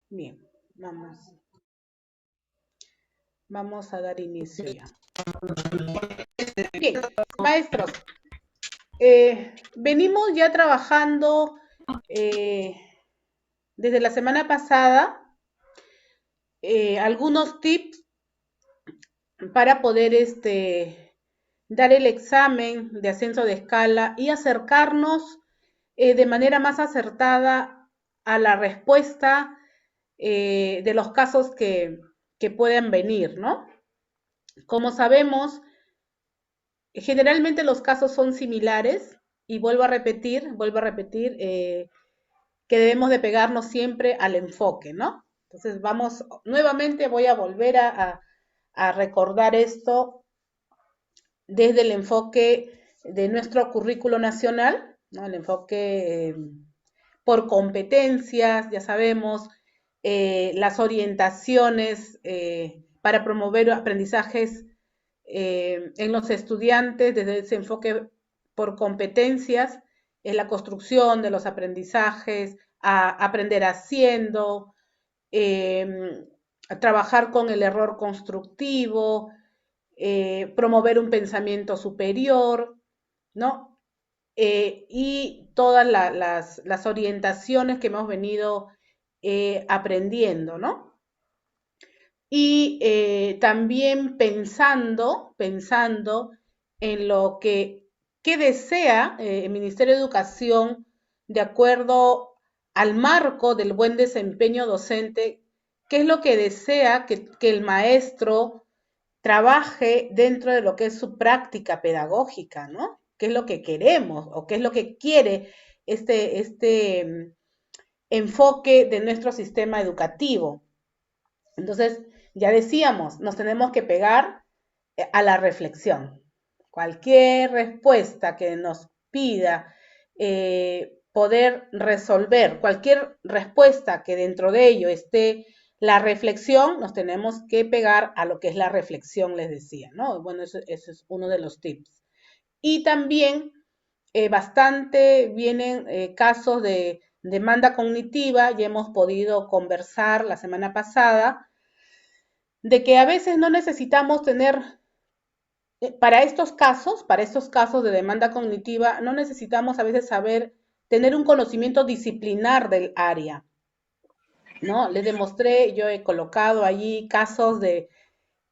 Bien, vamos a dar inicio ya. Bien, maestros, venimos ya trabajando desde la semana pasada algunos tips para poder dar el examen de ascenso de escala y acercarnos de manera más acertada a la respuesta de los casos que puedan venir, ¿no? Como sabemos, generalmente los casos son similares y vuelvo a repetir que debemos de pegarnos siempre al enfoque, ¿no? Entonces nuevamente voy a volver a recordar esto desde el enfoque de nuestro currículo nacional, ¿no? El enfoque por competencias, ya sabemos, las orientaciones para promover aprendizajes en los estudiantes desde ese enfoque por competencias, en la construcción de los aprendizajes, a aprender haciendo, a trabajar con el error constructivo, promover un pensamiento superior, ¿no? Y todas las orientaciones que hemos venido aprendiendo, ¿no? Y también pensando en lo que desea el Ministerio de Educación de acuerdo al marco del buen desempeño docente, qué es lo que desea que el maestro trabaje dentro de lo que es su práctica pedagógica, ¿no? ¿Qué es lo que queremos o qué es lo que quiere este enfoque de nuestro sistema educativo? Entonces, ya decíamos, nos tenemos que pegar a la reflexión. Cualquier respuesta que nos pida poder resolver, cualquier respuesta que dentro de ello esté la reflexión, nos tenemos que pegar a lo que es la reflexión, les decía, ¿no? Bueno, eso es uno de los tips. Y también bastante vienen casos de demanda cognitiva, ya hemos podido conversar la semana pasada, de que a veces no necesitamos tener, para estos casos de demanda cognitiva, no necesitamos a veces tener un conocimiento disciplinar del área, ¿no? Les demostré, yo he colocado allí casos de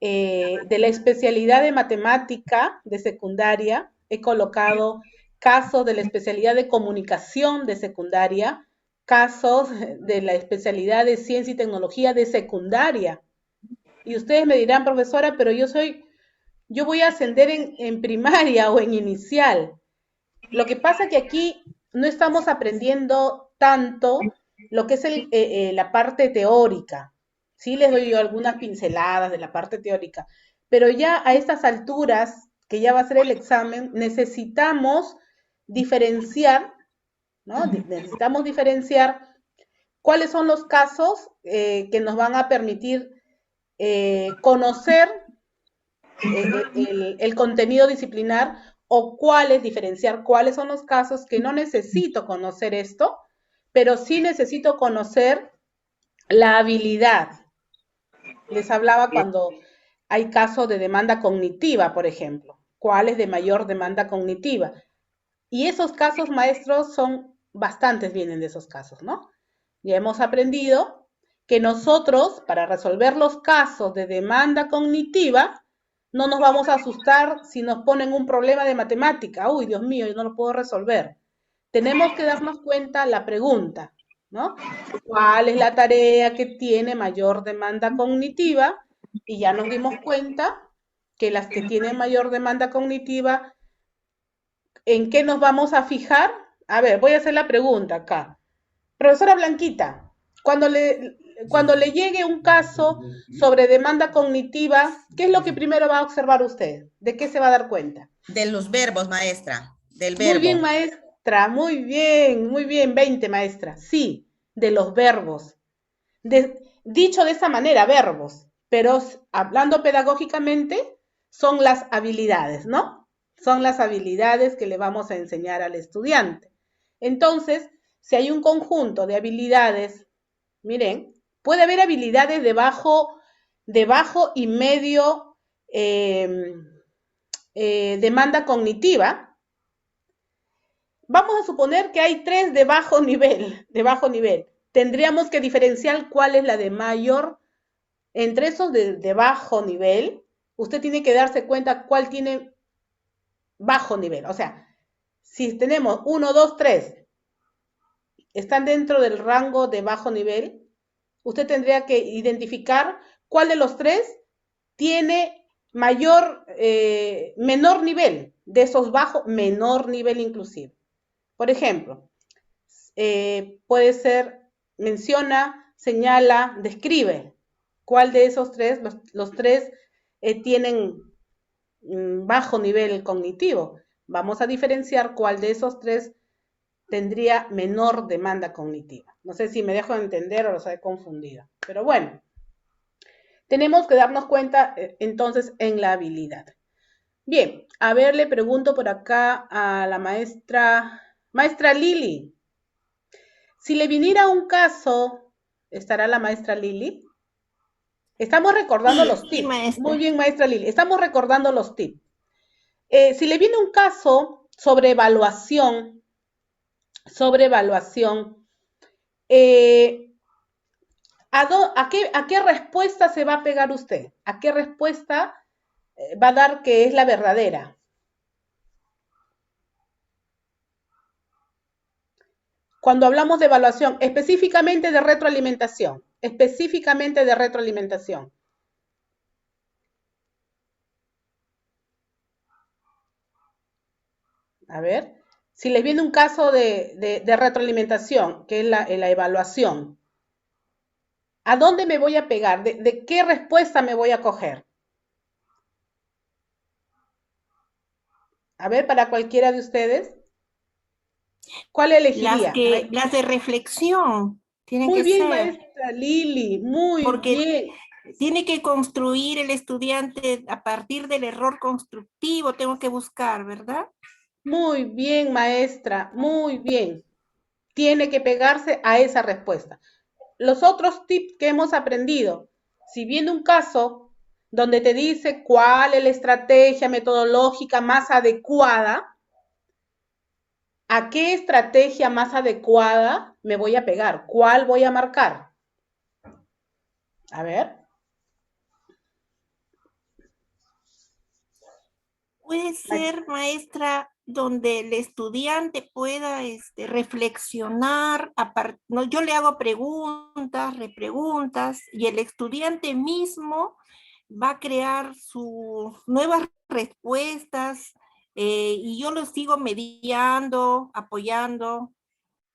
la especialidad de matemática de secundaria, he colocado casos de la especialidad de comunicación de secundaria, casos de la especialidad de ciencia y tecnología de secundaria. Y ustedes me dirán, profesora, pero yo voy a ascender en primaria o en inicial. Lo que pasa es que aquí no estamos aprendiendo tanto lo que es la parte teórica. Sí les doy yo algunas pinceladas de la parte teórica, pero ya a estas alturas, que ya va a ser el examen, necesitamos diferenciar, ¿no? Necesitamos diferenciar cuáles son los casos que nos van a permitir conocer el contenido disciplinar o diferenciar cuáles son los casos que no necesito conocer esto, pero sí necesito conocer la habilidad. Les hablaba cuando hay casos de demanda cognitiva, por ejemplo. ¿Cuál es de mayor demanda cognitiva? Y esos casos, maestros, son bastantes, vienen de esos casos, ¿no? Ya hemos aprendido que nosotros, para resolver los casos de demanda cognitiva, no nos vamos a asustar si nos ponen un problema de matemática. Uy, Dios mío, yo no lo puedo resolver. Tenemos que darnos cuenta la pregunta, ¿no? ¿Cuál es la tarea que tiene mayor demanda cognitiva? Y ya nos dimos cuenta que las que tienen mayor demanda cognitiva, ¿en qué nos vamos a fijar? A ver, voy a hacer la pregunta acá. Profesora Blanquita, cuando le llegue un caso sobre demanda cognitiva, ¿qué es lo que primero va a observar usted? ¿De qué se va a dar cuenta? De los verbos, maestra, del Muy bien, verbo. maestra, muy bien, 20, maestra. Sí, de los verbos. Dicho de esa manera, verbos, pero hablando pedagógicamente, son las habilidades, ¿no? Son las habilidades que le vamos a enseñar al estudiante. Entonces, si hay un conjunto de habilidades, miren, Puede haber habilidades de bajo y medio demanda cognitiva. Vamos a suponer que hay 3 de bajo nivel, Tendríamos que diferenciar cuál es la de mayor. Entre esos de bajo nivel, usted tiene que darse cuenta cuál tiene bajo nivel. O sea, si tenemos 1, 2, 3, están dentro del rango de bajo nivel, usted tendría que identificar cuál de los 3 tiene menor nivel, de esos bajos, menor nivel inclusive. Por ejemplo, puede ser, menciona, señala, describe. ¿Cuál de esos 3, los 3 tienen bajo nivel cognitivo? Vamos a diferenciar cuál de esos 3 tendría menor demanda cognitiva. No sé si me dejo entender o los he confundido, pero bueno, tenemos que darnos cuenta entonces en la habilidad. Bien, a ver, le pregunto por acá a la maestra Lili. Si le viniera un caso, ¿estará la maestra Lili? Estamos recordando los Sí, tips. Muy maestra. bien, maestra Lili, estamos recordando los tips. Si le viene un caso sobre evaluación, eh, ¿a qué respuesta se va a pegar usted? ¿A qué respuesta va a dar que es la verdadera? Cuando hablamos de evaluación, específicamente de retroalimentación. A ver, si les viene un caso de retroalimentación, que es la evaluación, ¿a dónde me voy a pegar? ¿De qué respuesta me voy a coger? A ver, para cualquiera de ustedes, ¿cuál elegiría? Las de reflexión tienen Muy que bien, ser, maestra Lili, muy porque bien, tiene que construir el estudiante a partir del error constructivo, tengo que buscar, ¿verdad? muy bien, maestra, muy bien. Tiene que pegarse a esa respuesta. Los otros tips que hemos aprendido, si viene un caso donde te dice cuál es la estrategia metodológica más adecuada, ¿a qué estrategia más adecuada me voy a pegar? ¿Cuál voy a marcar? A ver. Puede ser, maestra, donde el estudiante pueda reflexionar, no, yo le hago preguntas, repreguntas, y el estudiante mismo va a crear sus nuevas respuestas, y yo lo sigo mediando, apoyando,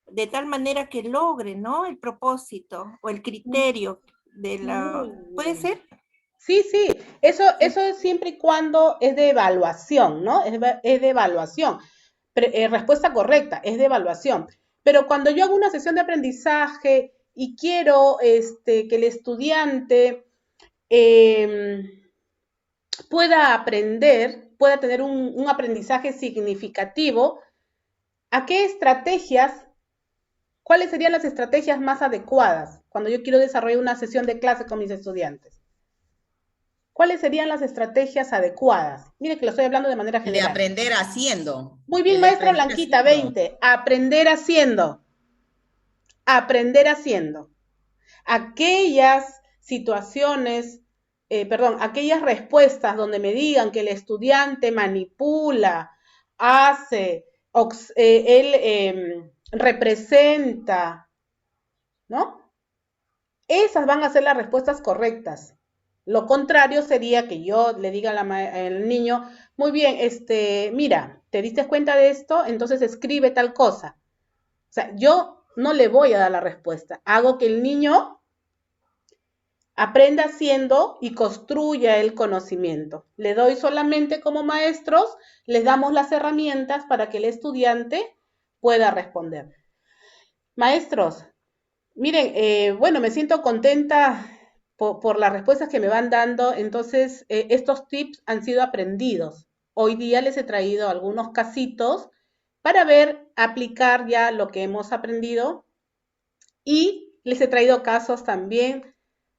de tal manera que logre, ¿no? El propósito o el criterio de Muy la... ¿Puede bien. ser? Sí, sí, eso, Sí. eso es siempre y cuando es de evaluación, ¿no? Es de evaluación. Respuesta correcta, es de evaluación. Pero cuando yo hago una sesión de aprendizaje y quiero que el estudiante eh, pueda aprender, pueda tener un aprendizaje significativo, ¿a qué estrategias, cuáles serían las estrategias más adecuadas cuando yo quiero desarrollar una sesión de clase con mis estudiantes? ¿Cuáles serían las estrategias adecuadas? Mire que lo estoy hablando de manera El de general. aprender haciendo. Muy bien, El de maestra aprender Blanquita, haciendo. 20. Aprender haciendo. Aprender haciendo. Aquellas situaciones, aquellas respuestas donde me digan que el estudiante manipula, hace, él representa, ¿no? Esas van a ser las respuestas correctas. Lo contrario sería que yo le diga al niño, muy bien, mira, ¿te diste cuenta de esto? Entonces escribe tal cosa. O sea, yo no le voy a dar la respuesta. Hago que el niño aprenda haciendo y construya el conocimiento. Le doy solamente como maestros, les damos las herramientas para que el estudiante pueda responder. Maestros, miren, bueno, me siento contenta por las respuestas que me van dando. Entonces, estos tips han sido aprendidos. Hoy día les he traído algunos casitos para ver, aplicar ya lo que hemos aprendido y Les he traído casos también.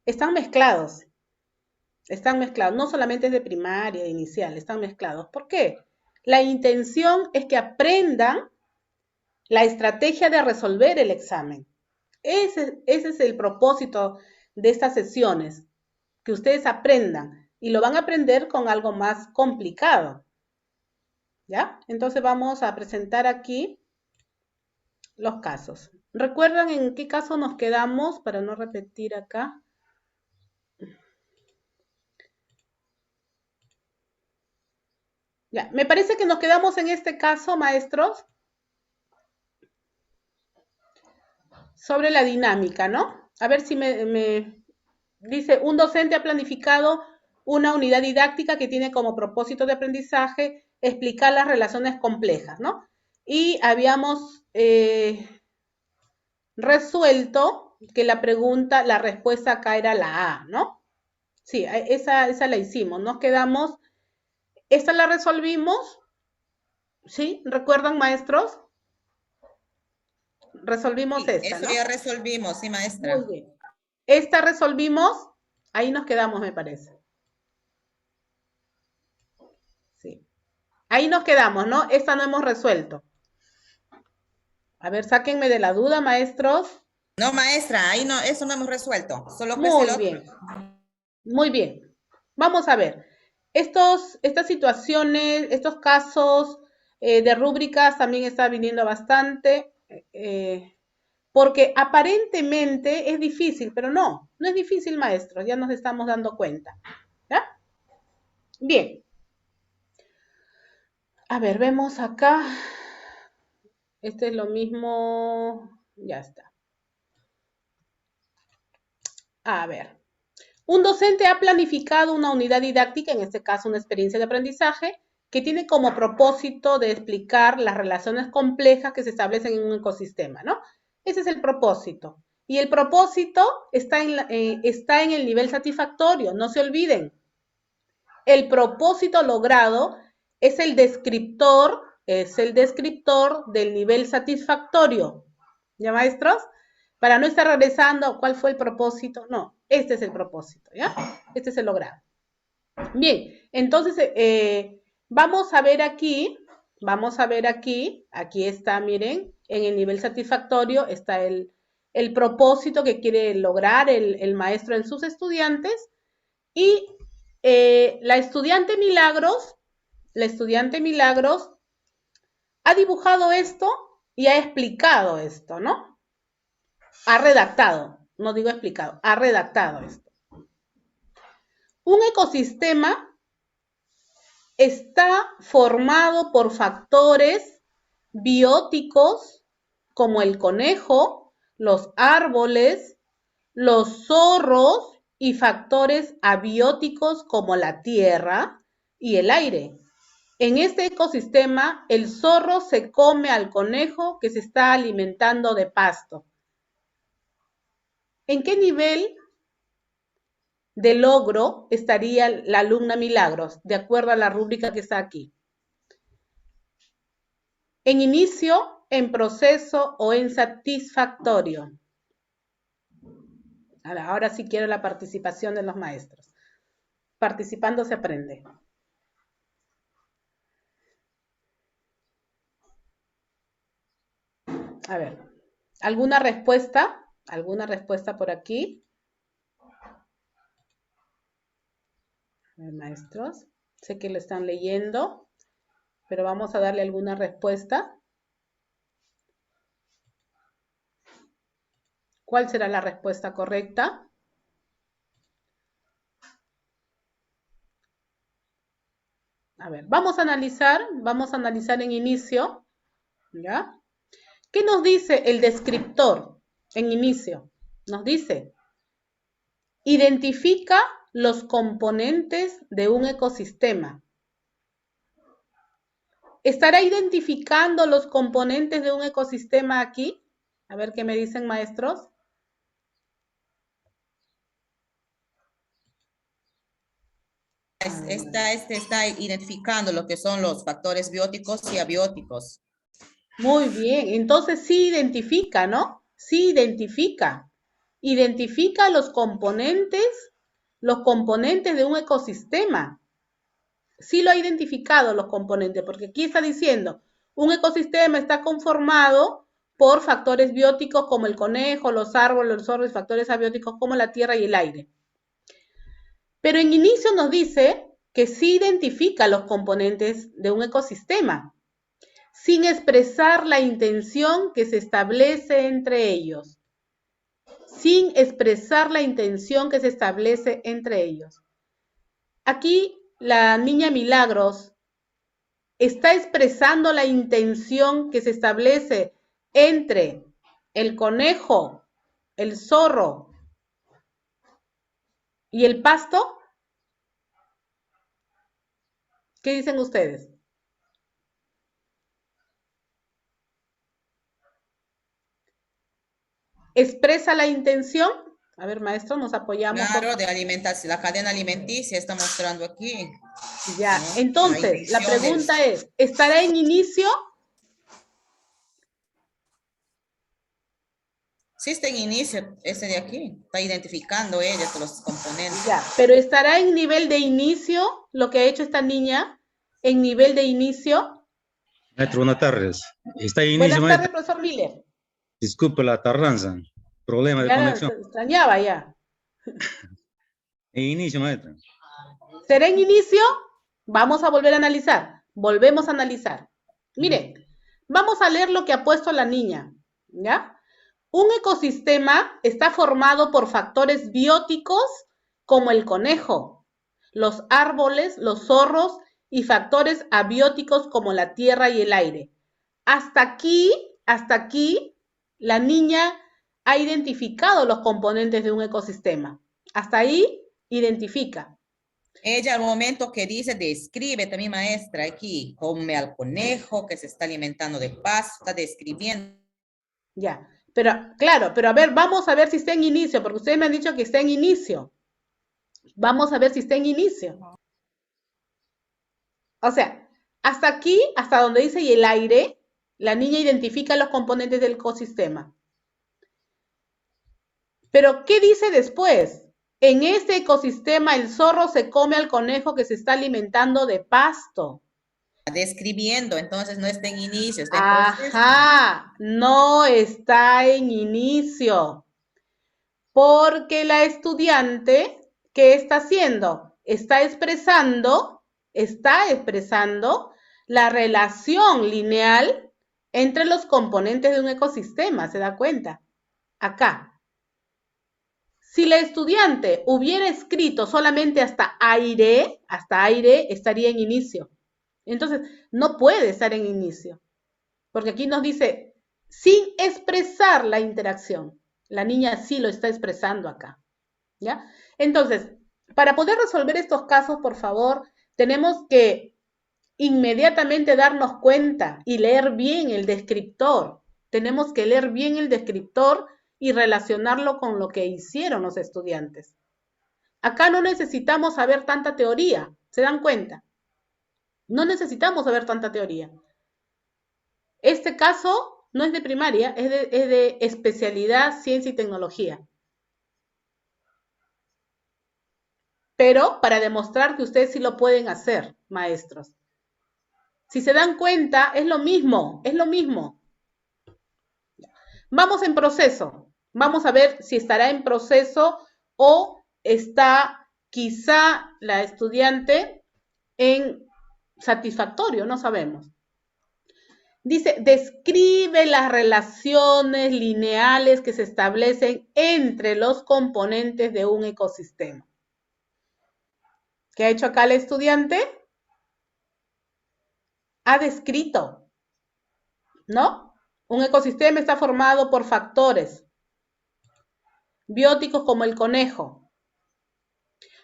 Están mezclados. Están mezclados. No solamente es de primaria, de inicial, están mezclados. ¿Por qué? La intención es que aprendan la estrategia de resolver el examen. Ese es el propósito de estas sesiones, que ustedes aprendan y lo van a aprender con algo más complicado. ¿Ya? Entonces vamos a presentar aquí los casos. ¿Recuerdan en qué caso nos quedamos para no repetir acá? Ya, me parece que nos quedamos en este caso, maestros, sobre la dinámica, ¿no? A ver si me dice, un docente ha planificado una unidad didáctica que tiene como propósito de aprendizaje explicar las relaciones complejas, ¿no? Y habíamos resuelto que la pregunta, la respuesta acá era la A, ¿no? Sí, esa la hicimos. Nos quedamos, esta la resolvimos, ¿sí? ¿Recuerdan, maestros? Resolvimos Sí, esta, eso ¿no? ya resolvimos, sí, maestra. Muy bien. Esta resolvimos, ahí nos quedamos, me parece. Sí. Ahí nos quedamos, ¿no? Esta no hemos resuelto. A ver, sáquenme de la duda, maestros. No, maestra, ahí no, eso no hemos resuelto. Solo que es el Muy otro. bien. Muy bien. Vamos a ver. Estas situaciones, estos casos de rúbricas también está viniendo bastante, porque aparentemente es difícil, pero no es difícil, maestros, ya nos estamos dando cuenta. ¿Ya? Bien. A ver, vemos acá. Este es lo mismo. Ya está. A ver. Un docente ha planificado una unidad didáctica, en este caso una experiencia de aprendizaje, que tiene como propósito de explicar las relaciones complejas que se establecen en un ecosistema, ¿no? Ese es el propósito. Y el propósito está en el nivel satisfactorio, no se olviden. El propósito logrado es el descriptor del nivel satisfactorio. ¿Ya, maestros? Para no estar regresando cuál fue el propósito, no, este es el propósito, ¿ya? Este es el logrado. Bien, entonces vamos a ver aquí, aquí está, miren, en el nivel satisfactorio está el propósito que quiere lograr el maestro en sus estudiantes y la estudiante Milagros ha dibujado esto y ha explicado esto, ¿no? Ha redactado, no digo explicado, ha redactado esto. Un ecosistema está formado por factores bióticos como el conejo, los árboles, los zorros y factores abióticos como la tierra y el aire. En este ecosistema, el zorro se come al conejo que se está alimentando de pasto. ¿En qué nivel de logro estaría la alumna Milagros, de acuerdo a la rúbrica que está aquí? ¿En inicio, en proceso o en satisfactorio? Ahora sí quiero la participación de los maestros. Participando se aprende. A ver, ¿alguna respuesta? ¿Alguna respuesta por aquí? A ver, maestros, sé que lo están leyendo, pero vamos a darle alguna respuesta. ¿Cuál será la respuesta correcta? A ver, vamos a analizar en inicio, ¿ya? ¿Qué nos dice el descriptor en inicio? Nos dice, identifica los componentes de un ecosistema. ¿Estará identificando los componentes de un ecosistema aquí? A ver qué me dicen, maestros. Está identificando lo que son los factores bióticos y abióticos. Muy bien, entonces sí identifica, ¿no? Sí identifica. identifica los componentes de un ecosistema. Sí lo ha identificado los componentes, porque aquí está diciendo, un ecosistema está conformado por factores bióticos como el conejo, los árboles, los zorros, y factores abióticos como la tierra y el aire. Pero en inicio nos dice que sí identifica los componentes de un ecosistema, sin expresar la intención que se establece entre ellos. Sin expresar la intención que se establece entre ellos. Aquí la niña Milagros está expresando la intención que se establece entre el conejo, el zorro y el pasto. ¿Qué dicen ustedes? ¿Expresa la intención? A ver, maestro, nos apoyamos. Claro, de alimentación, la cadena alimenticia está mostrando aquí. Ya, ¿no? entonces, la pregunta es, ¿estará en inicio? Sí está en inicio, ese de aquí. Está identificando ella los componentes. Ya, pero ¿estará en nivel de inicio lo que ha hecho esta niña? ¿En nivel de inicio? Maestro, buenas tardes. Está en Buenas inicio, tardes, maestro. profesor Miller. Disculpe la tardanza. Problema de Ya conexión. se extrañaba ya. En inicio, maestro. ¿Será en inicio? Vamos a volver a analizar. Volvemos a analizar. Miren, vamos a leer lo que ha puesto la niña, ¿ya? Un ecosistema está formado por factores bióticos como el conejo, los árboles, los zorros y factores abióticos como la tierra y el aire. Hasta aquí, la niña ha identificado los componentes de un ecosistema. Hasta ahí, identifica. Ella al momento que dice, describe también maestra aquí, come al conejo que se está alimentando de pasto, está describiendo. Ya, pero claro, pero a ver, vamos a ver si está en inicio, porque ustedes me han dicho que está en inicio. Vamos a ver si está en inicio. O sea, hasta aquí, hasta donde dice y el aire, la niña identifica los componentes del ecosistema. Pero, ¿qué dice después? En este ecosistema el zorro se come al conejo que se está alimentando de pasto. Describiendo, entonces no está en inicio, está en proceso. Ajá, no está en inicio. Porque la estudiante, ¿qué está haciendo? Está expresando la relación lineal entre los componentes de un ecosistema, ¿se da cuenta? Acá. Si la estudiante hubiera escrito solamente hasta aire, estaría en inicio. Entonces, no puede estar en inicio, porque aquí nos dice, sin expresar la interacción. La niña sí lo está expresando acá, ¿ya? Entonces, para poder resolver estos casos, por favor, tenemos que inmediatamente darnos cuenta y leer bien el descriptor. Tenemos que leer bien el descriptor y relacionarlo con lo que hicieron los estudiantes. Acá no necesitamos saber tanta teoría, ¿se dan cuenta? No necesitamos saber tanta teoría. Este caso no es de primaria, es de especialidad, ciencia y tecnología. Pero para demostrar que ustedes sí lo pueden hacer, maestros. Si se dan cuenta, es lo mismo, es lo mismo. Vamos en proceso. Vamos a ver si estará en proceso o está quizá la estudiante en satisfactorio, no sabemos. Dice, describe las relaciones lineales que se establecen entre los componentes de un ecosistema. ¿Qué ha hecho acá el estudiante? Ha descrito, ¿no? Un ecosistema está formado por factores bióticos como el conejo,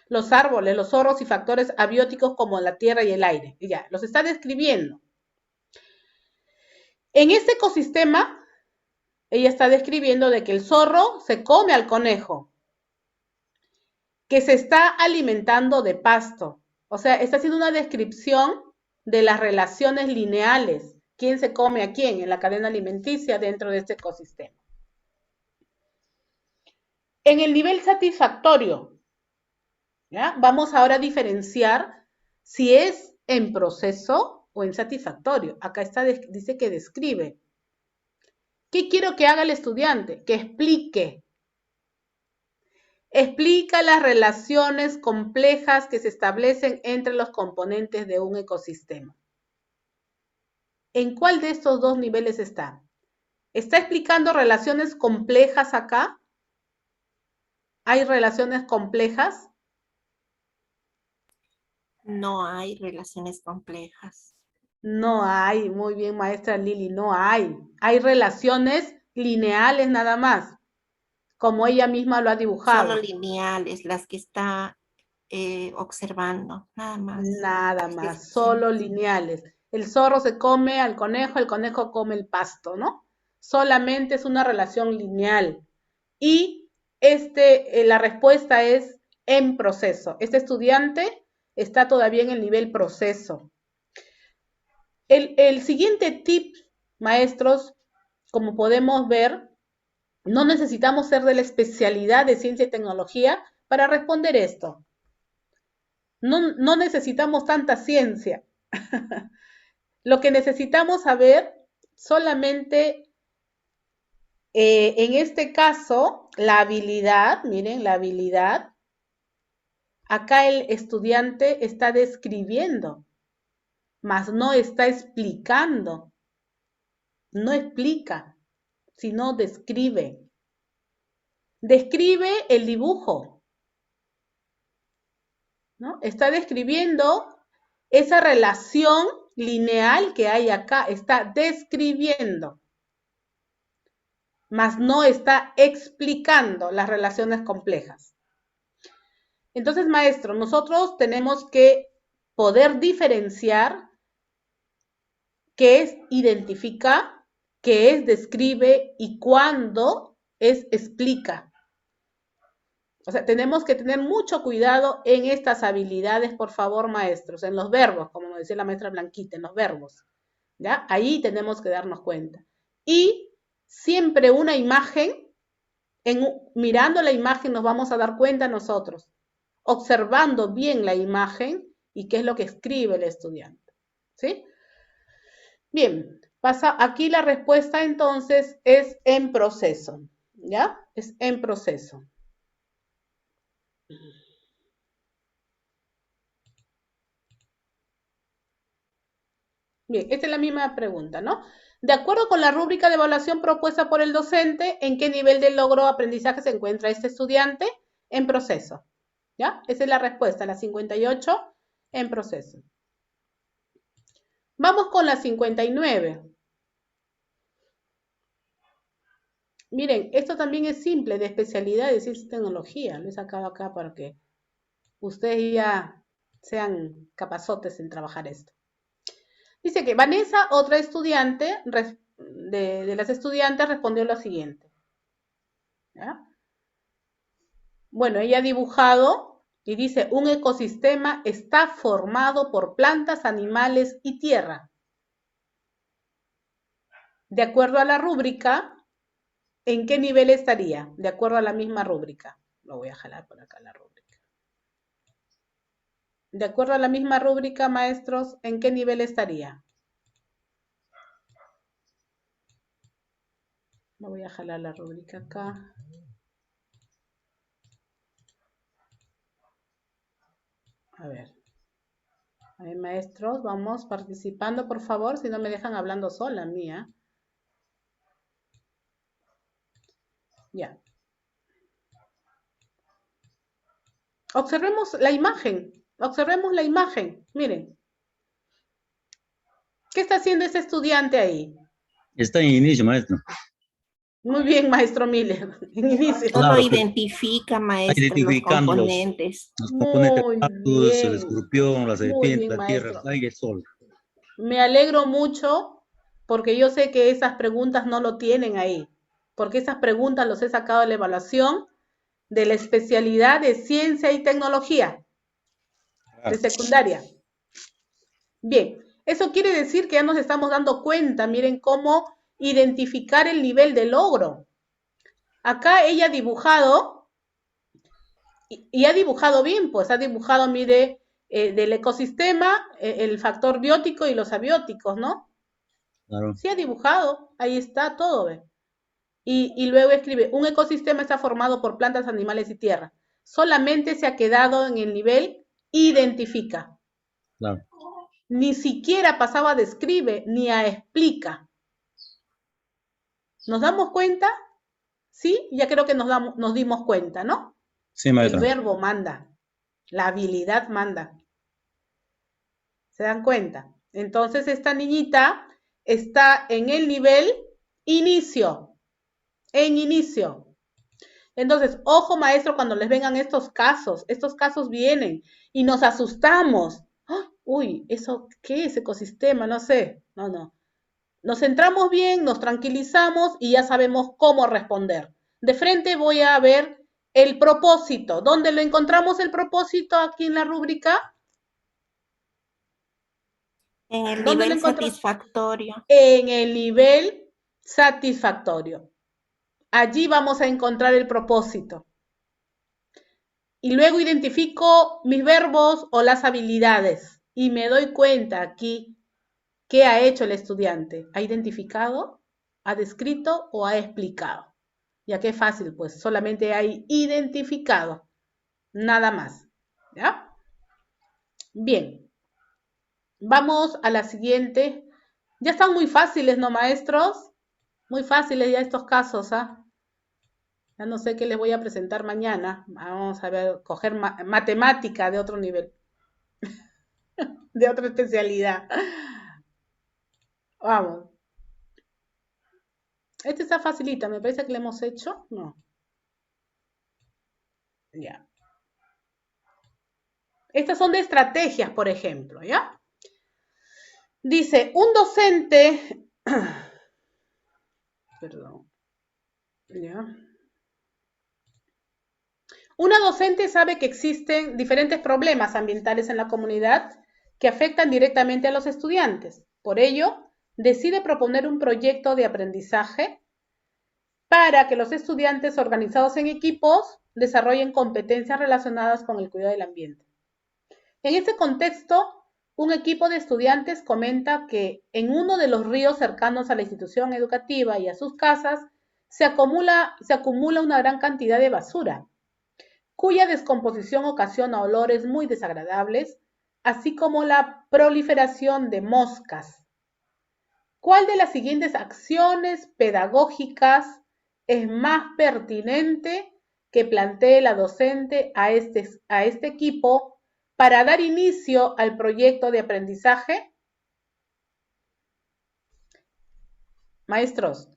los árboles, los zorros y factores abióticos como la tierra y el aire. Y ya, los está describiendo. En este ecosistema, ella está describiendo de que el zorro se come al conejo, que se está alimentando de pasto. O sea, está haciendo una descripción de las relaciones lineales. ¿Quién se come a quién en la cadena alimenticia dentro de este ecosistema? En el nivel satisfactorio, ¿ya? Vamos ahora a diferenciar si es en proceso o en satisfactorio. Acá está, dice que describe. ¿Qué quiero que haga el estudiante? Que explique. Explica las relaciones complejas que se establecen entre los componentes de un ecosistema. ¿En cuál de estos dos niveles está? ¿Está explicando relaciones complejas acá? ¿Hay relaciones complejas? No hay relaciones complejas. No hay, muy bien, maestra Lili, no hay. Hay relaciones lineales nada más, como ella misma lo ha dibujado. Solo lineales, las que está observando, nada más. Nada más, solo lineales. El zorro se come al conejo, el conejo come el pasto, ¿no? Solamente es una relación lineal. Y la respuesta es en proceso. Este estudiante está todavía en el nivel proceso. El siguiente tip, maestros, como podemos ver, no necesitamos ser de la especialidad de ciencia y tecnología para responder esto. No necesitamos tanta ciencia. Lo que necesitamos saber solamente, en este caso, la habilidad, miren, la habilidad. Acá el estudiante está describiendo, mas no está explicando. No explica, sino describe. Describe el dibujo, ¿no? Está describiendo esa relación lineal que hay acá, está describiendo, mas no está explicando las relaciones complejas. Entonces, maestro, nosotros tenemos que poder diferenciar qué es identifica, qué es describe y cuándo es explica. O sea, tenemos que tener mucho cuidado en estas habilidades, por favor, maestros, en los verbos, como nos decía la maestra Blanquita, en los verbos, ¿ya? Ahí tenemos que darnos cuenta. Y siempre una imagen, mirando la imagen nos vamos a dar cuenta nosotros, observando bien la imagen y qué es lo que escribe el estudiante, ¿sí? Bien, pasa aquí la respuesta entonces es en proceso, ¿ya? Es en proceso. Bien, esta es la misma pregunta, ¿no? De acuerdo con la rúbrica de evaluación propuesta por el docente, ¿en qué nivel de logro o aprendizaje se encuentra este estudiante? En proceso, ¿ya? Esa es la respuesta, la 58, en proceso. Vamos con la 59. Miren, esto también es simple, de especialidad de ciencia y tecnología. Lo he sacado acá para que ustedes ya sean capazotes en trabajar esto. Dice que Vanessa, otra estudiante de las estudiantes, respondió lo siguiente. ¿Ya? Bueno, ella ha dibujado y dice, un ecosistema está formado por plantas, animales y tierra. De acuerdo a la rúbrica, ¿en qué nivel estaría? De acuerdo a la misma rúbrica. Lo voy a jalar por acá la rúbrica. De acuerdo a la misma rúbrica, maestros, ¿en qué nivel estaría? Lo voy a jalar la rúbrica acá. A ver, maestros, vamos participando, por favor, si no me dejan hablando sola, mía. Ya. Observemos la imagen. Observemos la imagen. Miren. ¿Qué está haciendo ese estudiante ahí? Está en inicio, maestro. Muy bien, maestro Miller. En inicio. Solo Claro, identifica, maestro, los identificando componentes. los componentes Muy básicos, el bien. escorpión, la Muy serpiente, bien, la tierra, maestro. el aire, el sol. Me alegro mucho porque yo sé que esas preguntas no lo tienen ahí. Porque esas preguntas los he sacado de la evaluación de la especialidad de ciencia y tecnología de secundaria. Bien, eso quiere decir que ya nos estamos dando cuenta, miren cómo identificar el nivel de logro. Acá ella ha dibujado Y ha dibujado bien, pues ha dibujado, mire, del ecosistema, el factor biótico y los abióticos, ¿no? Claro. Sí ha dibujado, ahí está todo, ¿ve? Y luego escribe, un ecosistema está formado por plantas, animales y tierra. Solamente se ha quedado en el nivel identifica. Claro. Ni siquiera pasaba a describe ni a explica. ¿Nos damos cuenta? Sí, ya creo que nos dimos cuenta, ¿no? Sí, El maestra. verbo manda, la habilidad manda. ¿Se dan cuenta? Entonces esta niñita está en el nivel inicio, en inicio. Entonces, ojo maestro cuando les vengan estos casos vienen y nos asustamos. ¡Ah! Uy, ¿eso qué es? Ecosistema, no sé. No, no. Nos centramos bien, nos tranquilizamos y ya sabemos cómo responder. De frente voy a ver el propósito. ¿Dónde lo encontramos el propósito aquí en la rúbrica? En el ¿Dónde lo nivel encontramos? satisfactorio. En el nivel satisfactorio. Allí vamos a encontrar el propósito. Y luego identifico mis verbos o las habilidades y me doy cuenta aquí qué ha hecho el estudiante. ¿Ha identificado, ha descrito o ha explicado? Ya que es fácil, pues solamente hay identificado, nada más. ¿Ya? Bien, vamos a la siguiente. Ya están muy fáciles, ¿no, maestros? Muy fáciles ya estos casos, ¿ah? Ya no sé qué les voy a presentar mañana. Vamos a ver, coger matemática de otro nivel, de otra especialidad. Vamos. Este está facilita, me parece que lo hemos hecho. No. Ya. Estas son de estrategias, por ejemplo, ¿ya? Dice, un docente, perdón, ¿ya? Una docente sabe que existen diferentes problemas ambientales en la comunidad que afectan directamente a los estudiantes. Por ello, decide proponer un proyecto de aprendizaje para que los estudiantes organizados en equipos desarrollen competencias relacionadas con el cuidado del ambiente. En este contexto, un equipo de estudiantes comenta que en uno de los ríos cercanos a la institución educativa y a sus casas se acumula una gran cantidad de basura, cuya descomposición ocasiona olores muy desagradables, así como la proliferación de moscas. ¿Cuál de las siguientes acciones pedagógicas es más pertinente que plantee la docente a este equipo para dar inicio al proyecto de aprendizaje? Maestros,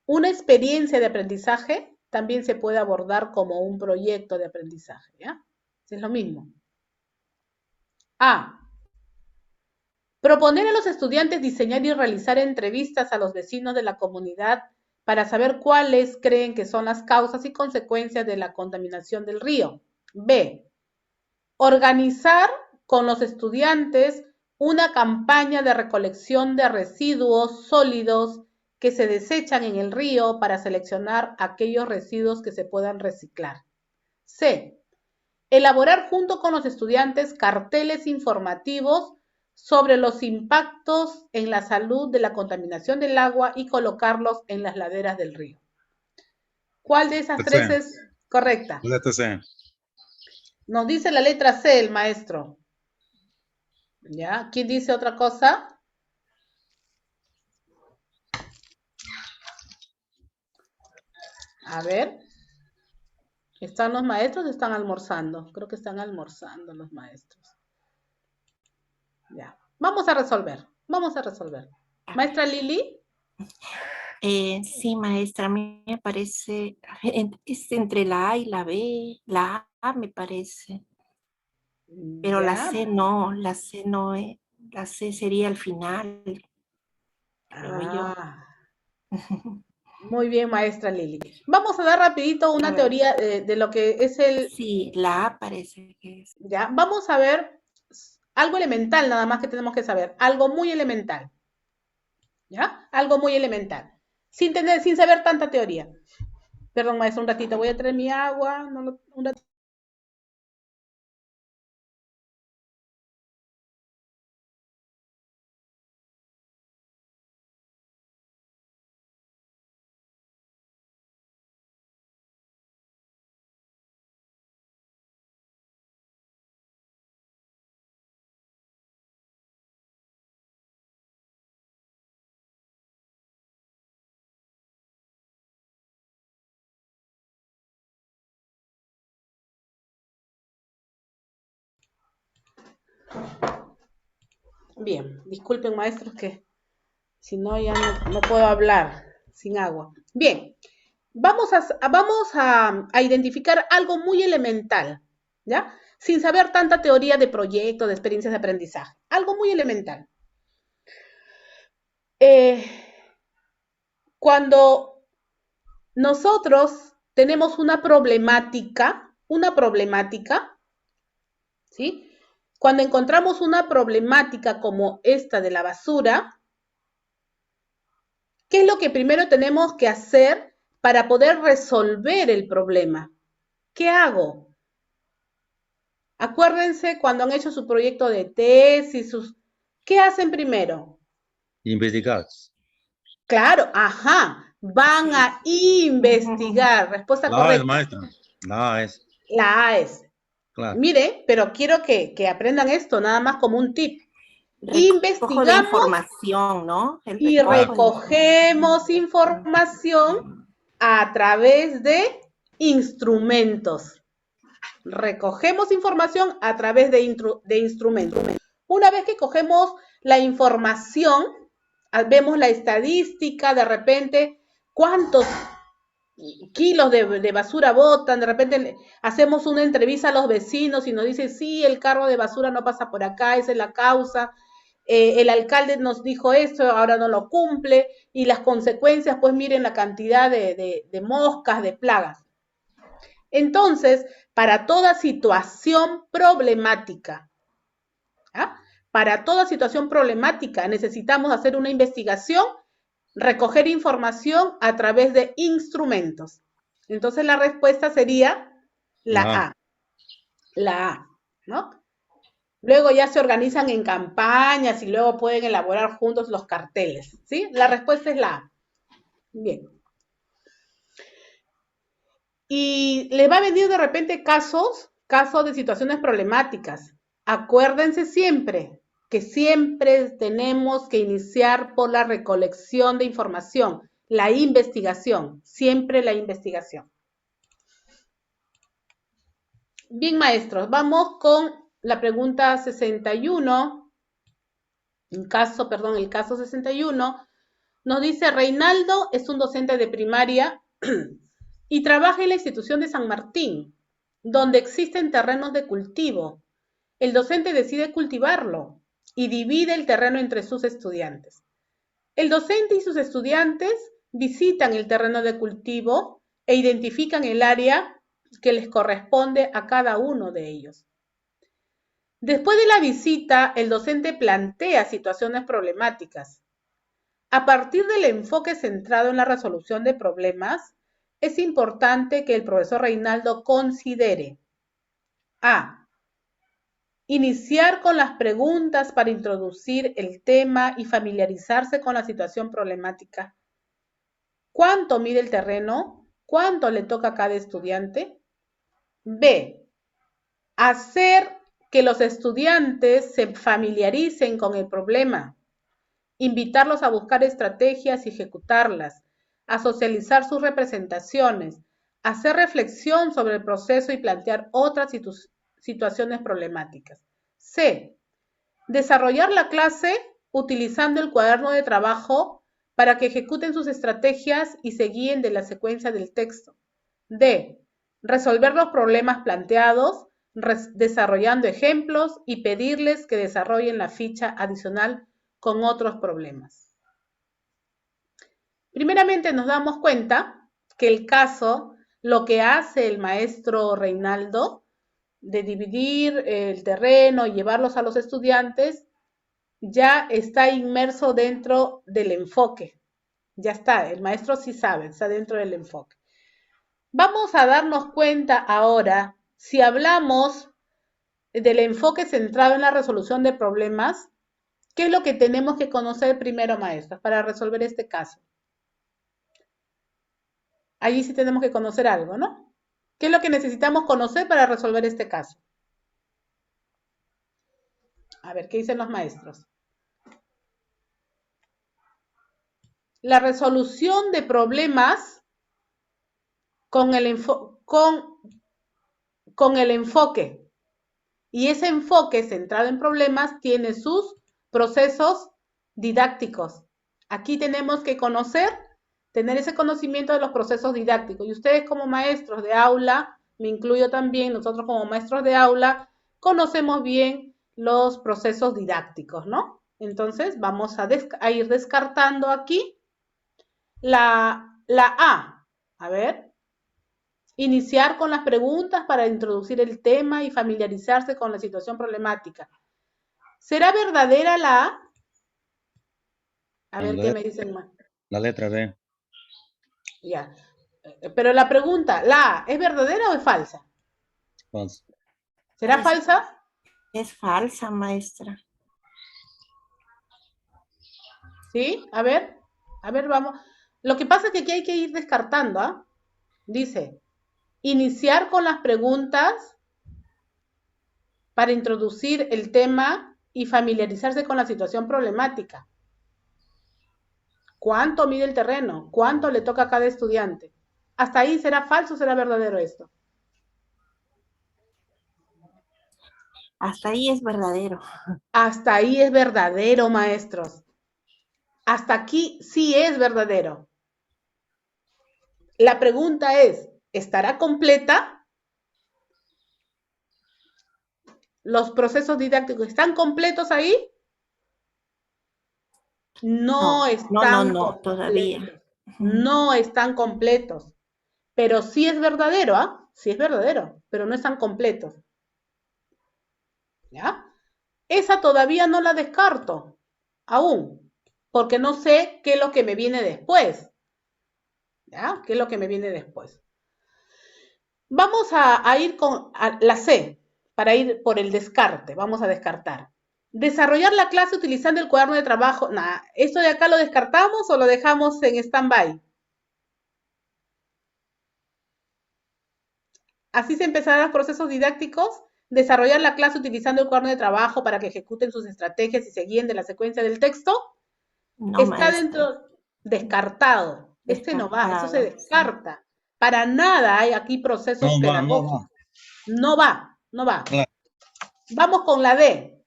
una experiencia de aprendizaje también se puede abordar como un proyecto de aprendizaje, ¿ya? Es lo mismo. A. Proponer a los estudiantes diseñar y realizar entrevistas a los vecinos de la comunidad para saber cuáles creen que son las causas y consecuencias de la contaminación del río. B. Organizar con los estudiantes una campaña de recolección de residuos sólidos que se desechan en el río para seleccionar aquellos residuos que se puedan reciclar. C. Elaborar junto con los estudiantes carteles informativos sobre los impactos en la salud de la contaminación del agua y colocarlos en las laderas del río. ¿Cuál de esas tres es correcta? Letra C. Nos dice la letra C el maestro. ¿Ya? ¿Quién dice otra cosa? A ver. ¿Están los maestros o están almorzando? Creo que están almorzando los maestros. Ya. Vamos a resolver. Vamos a resolver. Maestra Lili. Sí, maestra, a mí me parece, es entre la A y la B, la A me parece, pero la Ya. C no, la C no, la C sería al final, creo yo. Muy bien, maestra Lili. Vamos a dar rapidito una teoría de lo que es el... Sí, la A parece que es. Ya, vamos a ver algo elemental nada más que tenemos que saber, algo muy elemental. ¿Ya? Algo muy elemental. Sin saber tanta teoría. Perdón, maestro, un ratito, voy a traer mi agua. Un ratito. Bien, disculpen maestros que si no ya no puedo hablar sin agua. Bien, vamos a identificar algo muy elemental, ¿ya? Sin saber tanta teoría de proyectos, de experiencias de aprendizaje. Algo muy elemental. Cuando nosotros tenemos una problemática, ¿sí? Cuando encontramos una problemática como esta de la basura, ¿qué es lo que primero tenemos que hacer para poder resolver el problema? ¿Qué hago? Acuérdense cuando han hecho su proyecto de tesis, ¿qué hacen primero? Investigar. Claro, ajá, van a investigar. Respuesta La A es, correcta. maestro. La A es, La A es. claro. Mire, pero quiero que aprendan esto, nada más como un tip. Recojo de Investigamos información, ¿no? El y recojo de recogemos información a través de instrumentos. Recogemos información a través de instrumentos. Una vez que cogemos la información, vemos la estadística, de repente, cuántos kilos de basura botan, de repente hacemos una entrevista a los vecinos y nos dicen, sí, el carro de basura no pasa por acá, esa es la causa, el alcalde nos dijo esto, ahora no lo cumple, y las consecuencias, pues miren la cantidad de moscas, de plagas. Entonces, para toda situación problemática, ¿ah? Para toda situación problemática necesitamos hacer una investigación, recoger información a través de instrumentos. Entonces la respuesta sería la A, ¿no? Luego ya se organizan en campañas y luego pueden elaborar juntos los carteles, ¿sí? La respuesta es la A. Bien. Y les va a venir de repente casos de situaciones problemáticas. Acuérdense siempre que siempre tenemos que iniciar por la recolección de información, la investigación, siempre la investigación. Bien, maestros, vamos con la pregunta 61. El caso 61 nos dice, Reinaldo es un docente de primaria y trabaja en la institución de San Martín, donde existen terrenos de cultivo. El docente decide cultivarlo y divide el terreno entre sus estudiantes. El docente y sus estudiantes visitan el terreno de cultivo e identifican el área que les corresponde a cada uno de ellos. Después de la visita, el docente plantea situaciones problemáticas. A partir del enfoque centrado en la resolución de problemas, es importante que el profesor Reinaldo considere A. Iniciar con las preguntas para introducir el tema y familiarizarse con la situación problemática. ¿Cuánto mide el terreno? ¿Cuánto le toca a cada estudiante? B. Hacer que los estudiantes se familiaricen con el problema. Invitarlos a buscar estrategias y ejecutarlas, a socializar sus representaciones, a hacer reflexión sobre el proceso y plantear otras situaciones problemáticas. C. Desarrollar la clase utilizando el cuaderno de trabajo para que ejecuten sus estrategias y se guíen de la secuencia del texto. D. Resolver los problemas planteados, desarrollando ejemplos y pedirles que desarrollen la ficha adicional con otros problemas. Primeramente nos damos cuenta que el caso, lo que hace el maestro Reinaldo, de dividir el terreno y llevarlos a los estudiantes, ya está inmerso dentro del enfoque. Ya está, el maestro sí sabe, está dentro del enfoque. Vamos a darnos cuenta ahora, si hablamos del enfoque centrado en la resolución de problemas, ¿qué es lo que tenemos que conocer primero, maestras, para resolver este caso? Allí sí tenemos que conocer algo, ¿no? ¿Qué es lo que necesitamos conocer para resolver este caso? A ver, ¿qué dicen los maestros? La resolución de problemas con el enfoque Y ese enfoque centrado en problemas tiene sus procesos didácticos. Aquí tenemos que tener ese conocimiento de los procesos didácticos. Y ustedes como maestros de aula, me incluyo también, nosotros como maestros de aula, conocemos bien los procesos didácticos, ¿no? Entonces vamos a ir descartando aquí la A. A ver. Iniciar con las preguntas para introducir el tema y familiarizarse con la situación problemática. ¿Será verdadera la A? A ver qué me dicen más. La letra B. Ya. Pero la pregunta, ¿la A es verdadera o es falsa? Falso. ¿Será falsa? Es falsa, maestra. ¿Sí? A ver, vamos. Lo que pasa es que aquí hay que ir descartando, ¿ah? Dice, iniciar con las preguntas para introducir el tema y familiarizarse con la situación problemática. ¿Cuánto mide el terreno? ¿Cuánto le toca a cada estudiante? ¿Hasta ahí será falso o será verdadero esto? Hasta ahí es verdadero. Hasta ahí es verdadero, maestros. Hasta aquí sí es verdadero. La pregunta es, ¿estará completa? ¿Los procesos didácticos están completos ahí? No están completos. Todavía. No están completos. Pero sí es verdadero, ¿ah? Sí es verdadero, pero no están completos. ¿Ya? Esa todavía no la descarto, aún, porque no sé qué es lo que me viene después. ¿Ya? ¿Qué es lo que me viene después? Vamos a ir con la C, para ir por el descarte. Vamos a descartar. Desarrollar la clase utilizando el cuaderno de trabajo. Nah, ¿esto de acá lo descartamos o lo dejamos en stand-by? Así se empezarán los procesos didácticos. Desarrollar la clase utilizando el cuaderno de trabajo para que ejecuten sus estrategias y se guíen de la secuencia del texto. No, Está maestra. dentro, descartado. Este no va, eso se Descartado, descarta. Para nada hay aquí procesos pedagógicos. No va. Claro. Vamos con la D.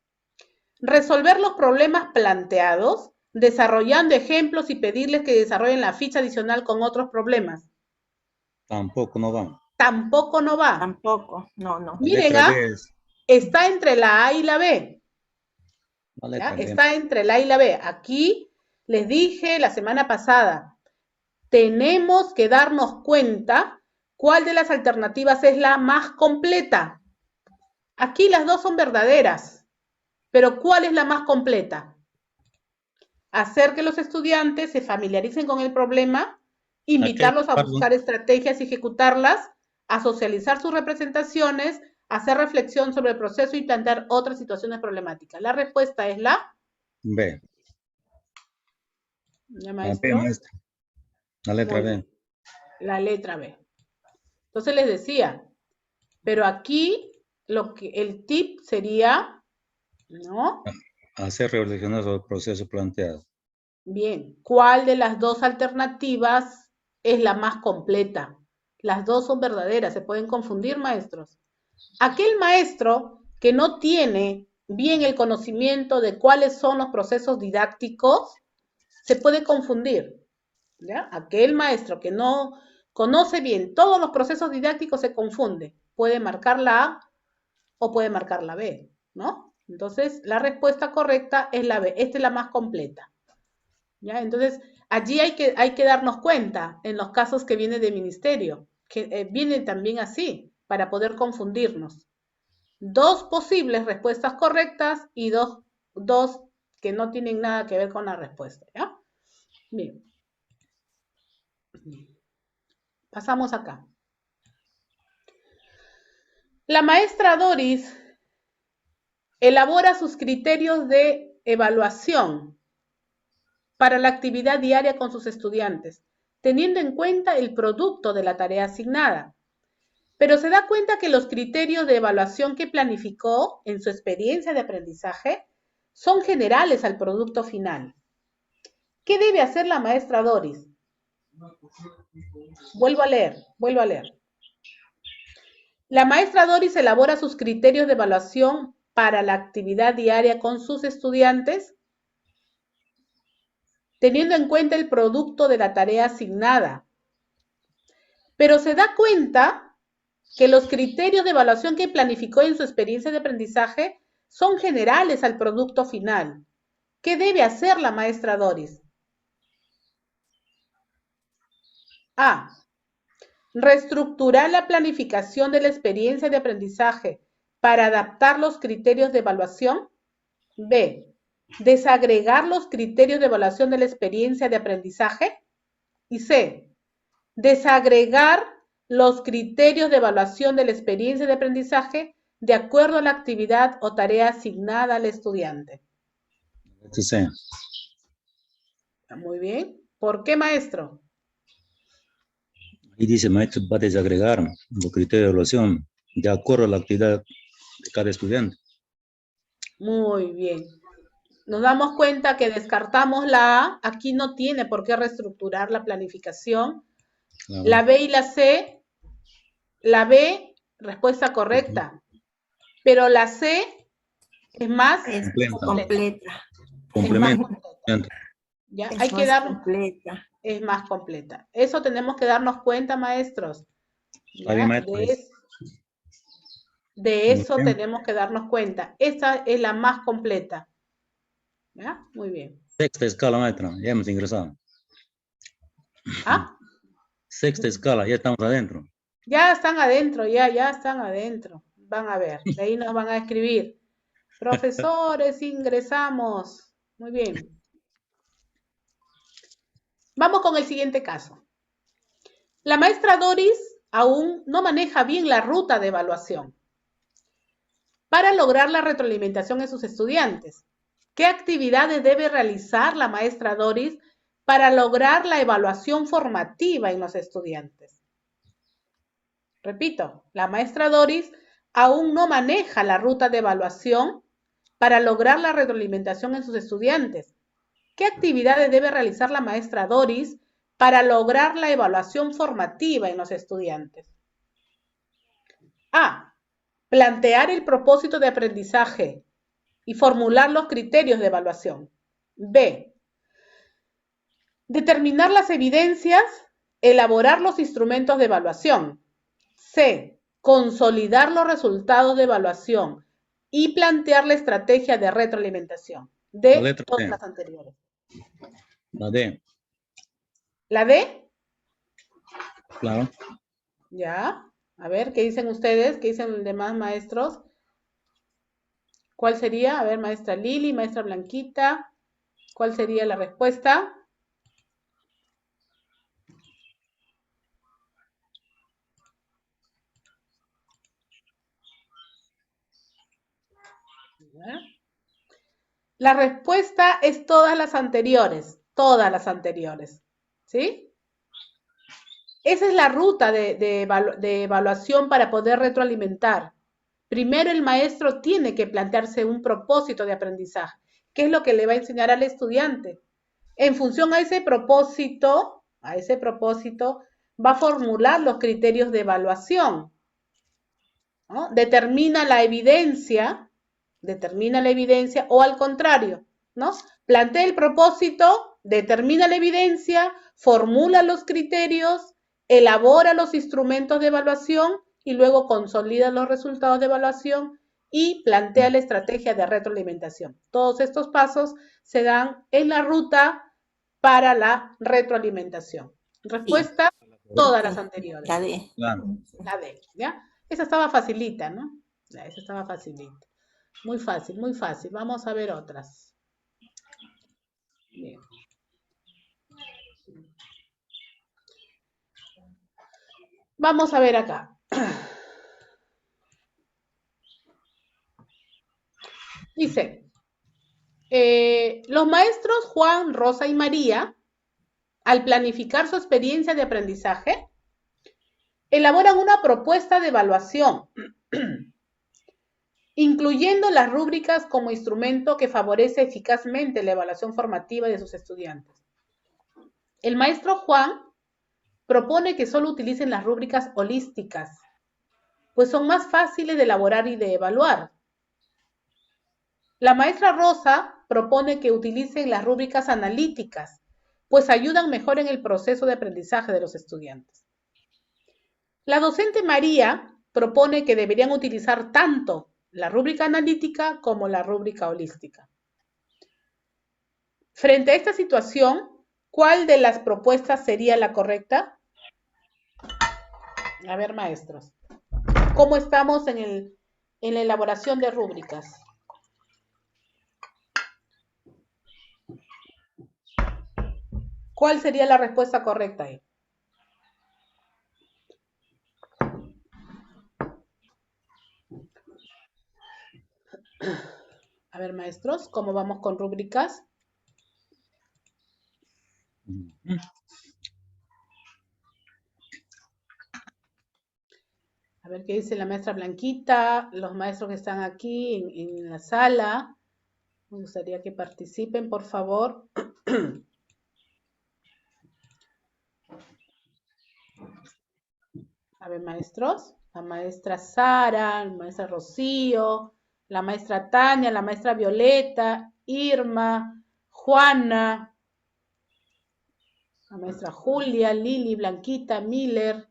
Resolver los problemas planteados, desarrollando ejemplos y pedirles que desarrollen la ficha adicional con otros problemas. Tampoco no va. Tampoco no va. Tampoco, no. La Miren, letra B es está entre la A y la B. la ¿Ya? letra B. Está entre la A y la B. Aquí les dije la semana pasada, tenemos que darnos cuenta cuál de las alternativas es la más completa. Aquí las dos son verdaderas, pero ¿cuál es la más completa? Hacer que los estudiantes se familiaricen con el problema, invitarlos a buscar estrategias y ejecutarlas, a socializar sus representaciones, hacer reflexión sobre el proceso y plantear otras situaciones problemáticas. La respuesta es la B. ¿Ya, La maestro? B, maestra. La letra B. La letra B. Entonces les decía, pero aquí el tip sería, ¿no? Hacer reflexionar sobre el proceso planteado. Bien, ¿cuál de las dos alternativas es la más completa? Las dos son verdaderas, se pueden confundir, maestros. Aquel maestro que no tiene bien el conocimiento de cuáles son los procesos didácticos, se puede confundir. ¿Ya? Aquel maestro que no conoce bien todos los procesos didácticos se confunde. Puede marcar la A o puede marcar la B, ¿no? Entonces, la respuesta correcta es la B. Esta es la más completa. ¿Ya? Entonces, allí hay que darnos cuenta en los casos que viene de ministerio, que viene también así, para poder confundirnos. Dos posibles respuestas correctas y dos que no tienen nada que ver con la respuesta, ¿ya? Bien. Pasamos acá. La maestra Doris elabora sus criterios de evaluación para la actividad diaria con sus estudiantes, teniendo en cuenta el producto de la tarea asignada. Pero se da cuenta que los criterios de evaluación que planificó en su experiencia de aprendizaje son generales al producto final. ¿Qué debe hacer la maestra Doris? Vuelvo a leer. La maestra Doris elabora sus criterios de evaluación para la actividad diaria con sus estudiantes, teniendo en cuenta el producto de la tarea asignada. Pero se da cuenta que los criterios de evaluación que planificó en su experiencia de aprendizaje son generales al producto final. ¿Qué debe hacer la maestra Doris? A. Reestructurar la planificación de la experiencia de aprendizaje para adaptar los criterios de evaluación. B. Desagregar los criterios de evaluación de la experiencia de aprendizaje. Y C. Desagregar los criterios de evaluación de la experiencia de aprendizaje de acuerdo a la actividad o tarea asignada al estudiante. Este sea. Muy bien. ¿Por qué, maestro? Y dice, maestro, va a desagregar los criterios de evaluación de acuerdo a la actividad de cada estudiante. Muy bien. Nos damos cuenta que descartamos la A. Aquí no tiene por qué reestructurar la planificación. Claro. La B y la C. La B, respuesta correcta. Pero la C es más Es completa. Complemento. ¿Ya? Es Hay que más dar, completa. es más completa. Eso tenemos que darnos cuenta, maestros. Está bien, maestro. De eso Muy bien. tenemos que darnos cuenta. Esta es la más completa. ¿Ya? Muy bien. Sexta escala, maestra, ya hemos ingresado. ¿Ah? Sexta escala, ya estamos adentro. Ya están adentro, ya están adentro. Van a ver, de ahí nos van a escribir. Profesores, ingresamos. Muy bien. Vamos con el siguiente caso. La maestra Doris aún no maneja bien la ruta de evaluación para lograr la retroalimentación en sus estudiantes. ¿Qué actividades debe realizar la maestra Doris para lograr la evaluación formativa en los estudiantes? Repito, la maestra Doris aún no maneja la ruta de evaluación para lograr la retroalimentación en sus estudiantes. ¿Qué actividades debe realizar la maestra Doris para lograr la evaluación formativa en los estudiantes? A. Plantear el propósito de aprendizaje y formular los criterios de evaluación. B. Determinar las evidencias, elaborar los instrumentos de evaluación. C. Consolidar los resultados de evaluación y plantear la estrategia de retroalimentación. D. La letra Todas D. las anteriores. La D, ¿La D? claro. Ya. A ver, ¿qué dicen ustedes? ¿Qué dicen los demás maestros? ¿Cuál sería? A ver, maestra Lili, maestra Blanquita. ¿Cuál sería la respuesta? ¿Ya? La respuesta es todas las anteriores, ¿sí? Esa es la ruta de evaluación para poder retroalimentar. Primero el maestro tiene que plantearse un propósito de aprendizaje. ¿Qué es lo que le va a enseñar al estudiante? En función a ese propósito, va a formular los criterios de evaluación, ¿no? Determina la evidencia o al contrario, ¿no? Plantea el propósito, determina la evidencia, formula los criterios, elabora los instrumentos de evaluación y luego consolida los resultados de evaluación y plantea la estrategia de retroalimentación. Todos estos pasos se dan en la ruta para la retroalimentación. Respuesta, todas las anteriores. La D. Claro. La D, ¿ya? Esa estaba facilita, ¿no? Ya, esa estaba facilita. Muy fácil, muy fácil. Vamos a ver otras. Bien. Vamos a ver acá. Dice, los maestros Juan, Rosa y María, al planificar su experiencia de aprendizaje, elaboran una propuesta de evaluación, incluyendo las rúbricas como instrumento que favorece eficazmente la evaluación formativa de sus estudiantes. El maestro Juan propone que solo utilicen las rúbricas holísticas, pues son más fáciles de elaborar y de evaluar. La maestra Rosa propone que utilicen las rúbricas analíticas, pues ayudan mejor en el proceso de aprendizaje de los estudiantes. La docente María propone que deberían utilizar tanto la rúbrica analítica como la rúbrica holística. Frente a esta situación, ¿cuál de las propuestas sería la correcta? A ver, maestros, ¿cómo estamos en la elaboración de rúbricas? ¿Cuál sería la respuesta correcta ahí? A ver, maestros, ¿cómo vamos con rúbricas? A ver qué dice la maestra Blanquita, los maestros que están aquí en la sala. Me gustaría que participen, por favor. A ver, maestros, la maestra Sara, la maestra Rocío, la maestra Tania, la maestra Violeta, Irma, Juana, la maestra Julia, Lili, Blanquita, Miller.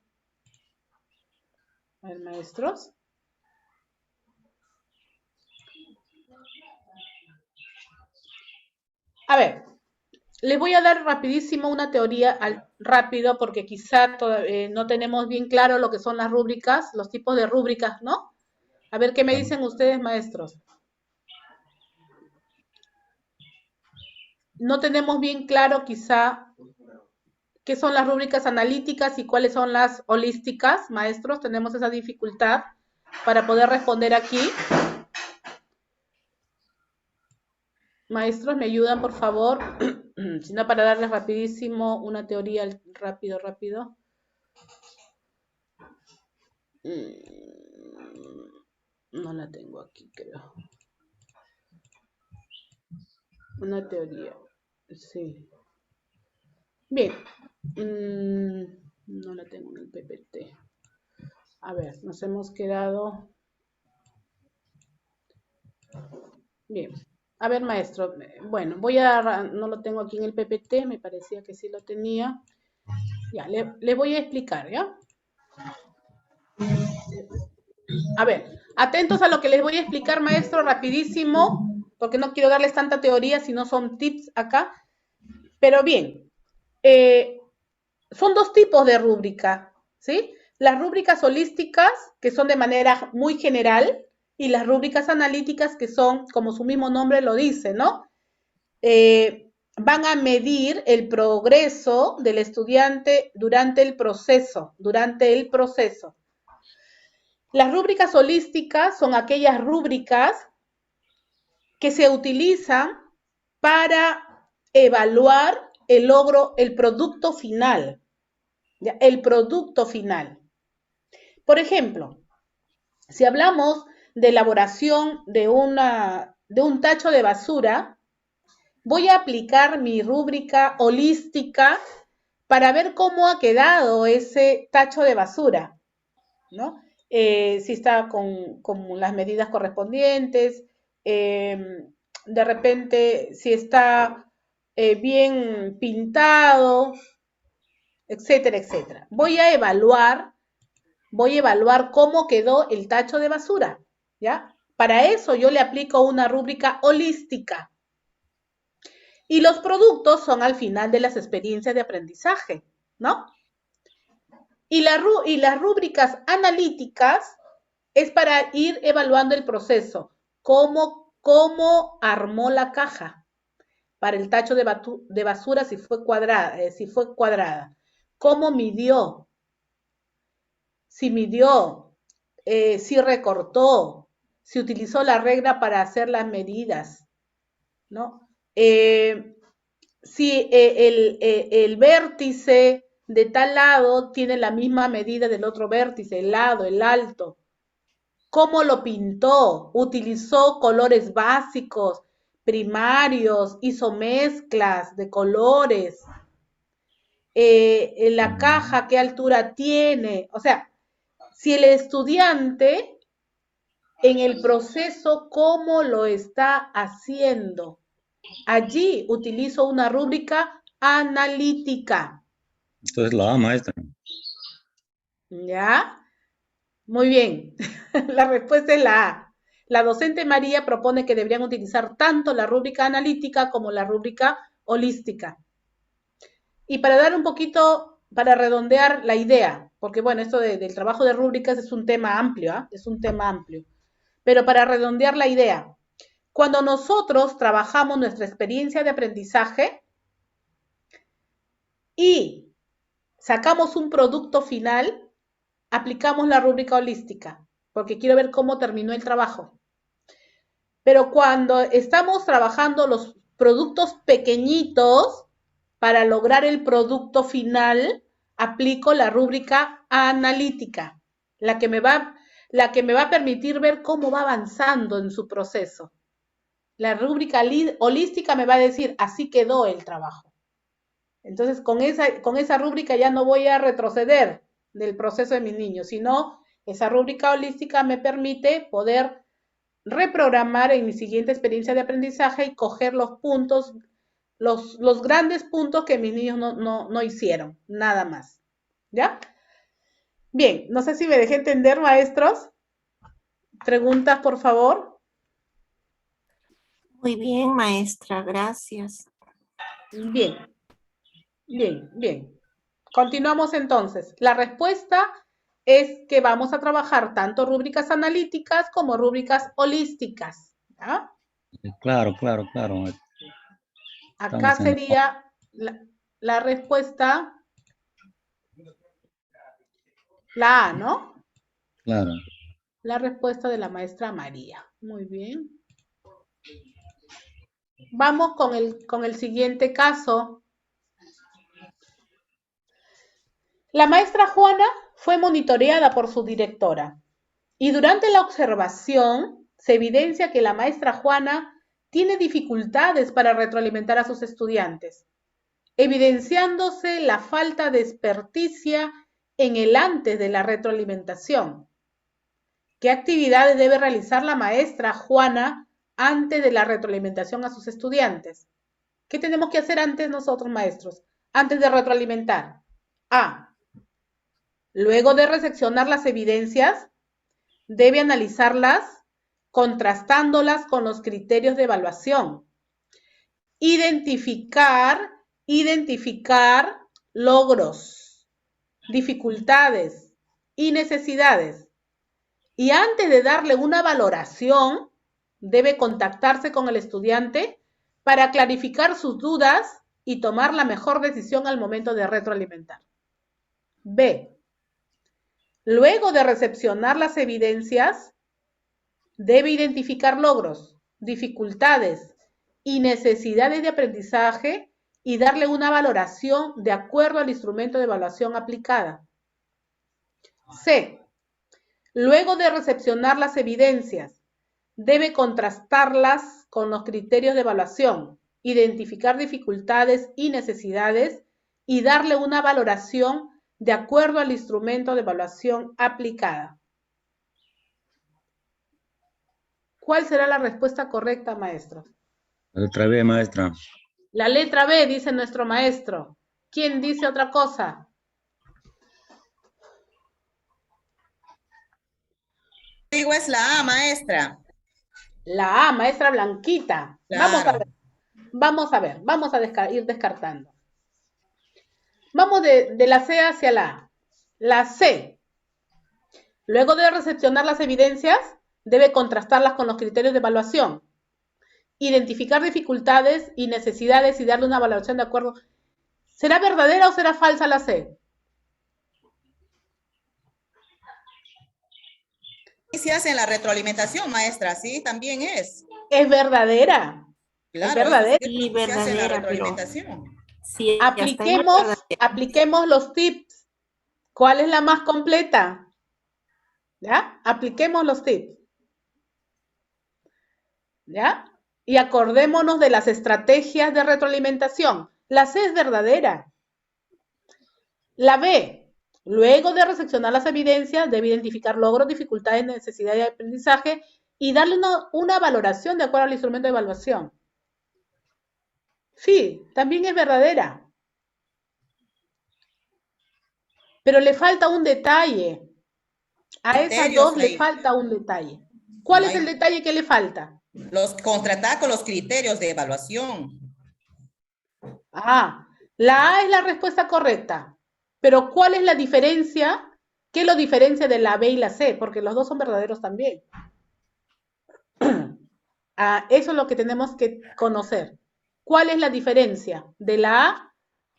A ver, maestros. A ver, les voy a dar rapidísimo una teoría rápido porque quizá no tenemos bien claro lo que son las rúbricas, los tipos de rúbricas, ¿no? A ver qué me dicen ustedes, maestros. No tenemos bien claro quizá qué son las rúbricas analíticas y cuáles son las holísticas, maestros. Tenemos esa dificultad para poder responder aquí. Maestros, ¿me ayudan, por favor? Si no, para darles rapidísimo una teoría rápido. No la tengo aquí, creo. Una teoría, sí. Bien. No la tengo en el PPT. A ver, nos hemos quedado. Bien. A ver, maestro. Bueno, no lo tengo aquí en el PPT, me parecía que sí lo tenía. Ya, le voy a explicar, ¿ya? A ver, atentos a lo que les voy a explicar, maestro, rapidísimo, porque no quiero darles tanta teoría, si no son tips acá. Pero bien, son dos tipos de rúbrica, ¿sí? Las rúbricas holísticas, que son de manera muy general, y las rúbricas analíticas, que son, como su mismo nombre lo dice, ¿no? Van a medir el progreso del estudiante durante el proceso. Las rúbricas holísticas son aquellas rúbricas que se utilizan para evaluar el logro, el producto final. ¿Ya? El producto final. Por ejemplo, si hablamos de elaboración de un tacho de basura, voy a aplicar mi rúbrica holística para ver cómo ha quedado ese tacho de basura, ¿no? Si está con las medidas correspondientes, de repente si está bien pintado, etcétera, etcétera. Voy a evaluar cómo quedó el tacho de basura, ¿ya? Para eso yo le aplico una rúbrica holística. Y los productos son al final de las experiencias de aprendizaje, ¿no? Y las rúbricas analíticas es para ir evaluando el proceso, cómo armó la caja para el tacho de basura si fue cuadrada, cómo midió, si recortó, si utilizó la regla para hacer las medidas, ¿no? Si el vértice de tal lado tiene la misma medida del otro vértice, el lado, el alto. ¿Cómo lo pintó? ¿Utilizó colores básicos, primarios, hizo mezclas de colores? La caja, ¿qué altura tiene? O sea, si el estudiante en el proceso, ¿cómo lo está haciendo? Allí utilizo una rúbrica analítica. Entonces la A, maestra. ¿Ya? Muy bien. La respuesta es la A. La docente María propone que deberían utilizar tanto la rúbrica analítica como la rúbrica holística. Y para dar un poquito, para redondear la idea, porque bueno, esto del trabajo de rúbricas es un tema amplio, ¿eh? Es un tema amplio. Pero para redondear la idea, cuando nosotros trabajamos nuestra experiencia de aprendizaje y sacamos un producto final, aplicamos la rúbrica holística, porque quiero ver cómo terminó el trabajo. Pero cuando estamos trabajando los productos pequeñitos, para lograr el producto final, aplico la rúbrica analítica, la que me va a permitir ver cómo va avanzando en su proceso. La rúbrica holística me va a decir, así quedó el trabajo. Entonces, con esa rúbrica ya no voy a retroceder del proceso de mis niños, sino esa rúbrica holística me permite poder reprogramar en mi siguiente experiencia de aprendizaje y coger los puntos, los grandes puntos que mis niños no hicieron, nada más. ¿Ya? Bien, no sé si me dejé entender, maestros. Preguntas, por favor. Muy bien, maestra, gracias. Bien, bien, bien. Continuamos entonces. La respuesta es que vamos a trabajar tanto rúbricas analíticas como rúbricas holísticas. ¿Ya? Claro, claro, claro. Acá sería la respuesta, la A, ¿no? Claro. La respuesta de la maestra María. Muy bien. Vamos con el siguiente caso. La maestra Juana fue monitoreada por su directora y durante la observación se evidencia que la maestra Juana tiene dificultades para retroalimentar a sus estudiantes, evidenciándose la falta de experticia en el antes de la retroalimentación. ¿Qué actividades debe realizar la maestra Juana antes de la retroalimentación a sus estudiantes? ¿Qué tenemos que hacer antes nosotros, maestros? Antes de retroalimentar. A. Luego de recepcionar las evidencias, debe analizarlas contrastándolas con los criterios de evaluación. Identificar logros, dificultades y necesidades. Y antes de darle una valoración, debe contactarse con el estudiante para clarificar sus dudas y tomar la mejor decisión al momento de retroalimentar. B. Luego de recepcionar las evidencias, debe identificar logros, dificultades y necesidades de aprendizaje y darle una valoración de acuerdo al instrumento de evaluación aplicada. C. Luego de recepcionar las evidencias, debe contrastarlas con los criterios de evaluación, identificar dificultades y necesidades y darle una valoración de acuerdo al instrumento de evaluación aplicada. ¿Cuál será la respuesta correcta, maestro? Otra vez, maestra. La letra B, dice nuestro maestro. ¿Quién dice otra cosa? Digo, es la A, maestra. La A, maestra Blanquita. Claro. Vamos a ir descartando. Vamos de la C hacia la A. La C. Luego de recepcionar las evidencias, debe contrastarlas con los criterios de evaluación. Identificar dificultades y necesidades y darle una valoración de acuerdo. ¿Será verdadera o será falsa la C? Y se hace en la retroalimentación, maestra, sí, también es. Es verdadera. Claro, es verdadera. Sí, se hace en la verdadera, pero retroalimentación. sí, Apliquemos los tips. ¿Cuál es la más completa? ¿Ya? Apliquemos los tips. ¿Ya? Y acordémonos de las estrategias de retroalimentación. La C es verdadera. La B. Luego de recepcionar las evidencias, debe identificar logros, dificultades, necesidades de aprendizaje y darle una valoración de acuerdo al instrumento de evaluación. Sí, también es verdadera. Pero le falta un detalle. A esas Criterios dos le ahí. falta un detalle. ¿Cuál No es el hay- detalle que le falta? Contratar con los criterios de evaluación. Ah, la A es la respuesta correcta. Pero ¿cuál es la diferencia? ¿Qué lo diferencia de la B y la C? Porque los dos son verdaderos también. Eso es lo que tenemos que conocer. ¿Cuál es la diferencia de la A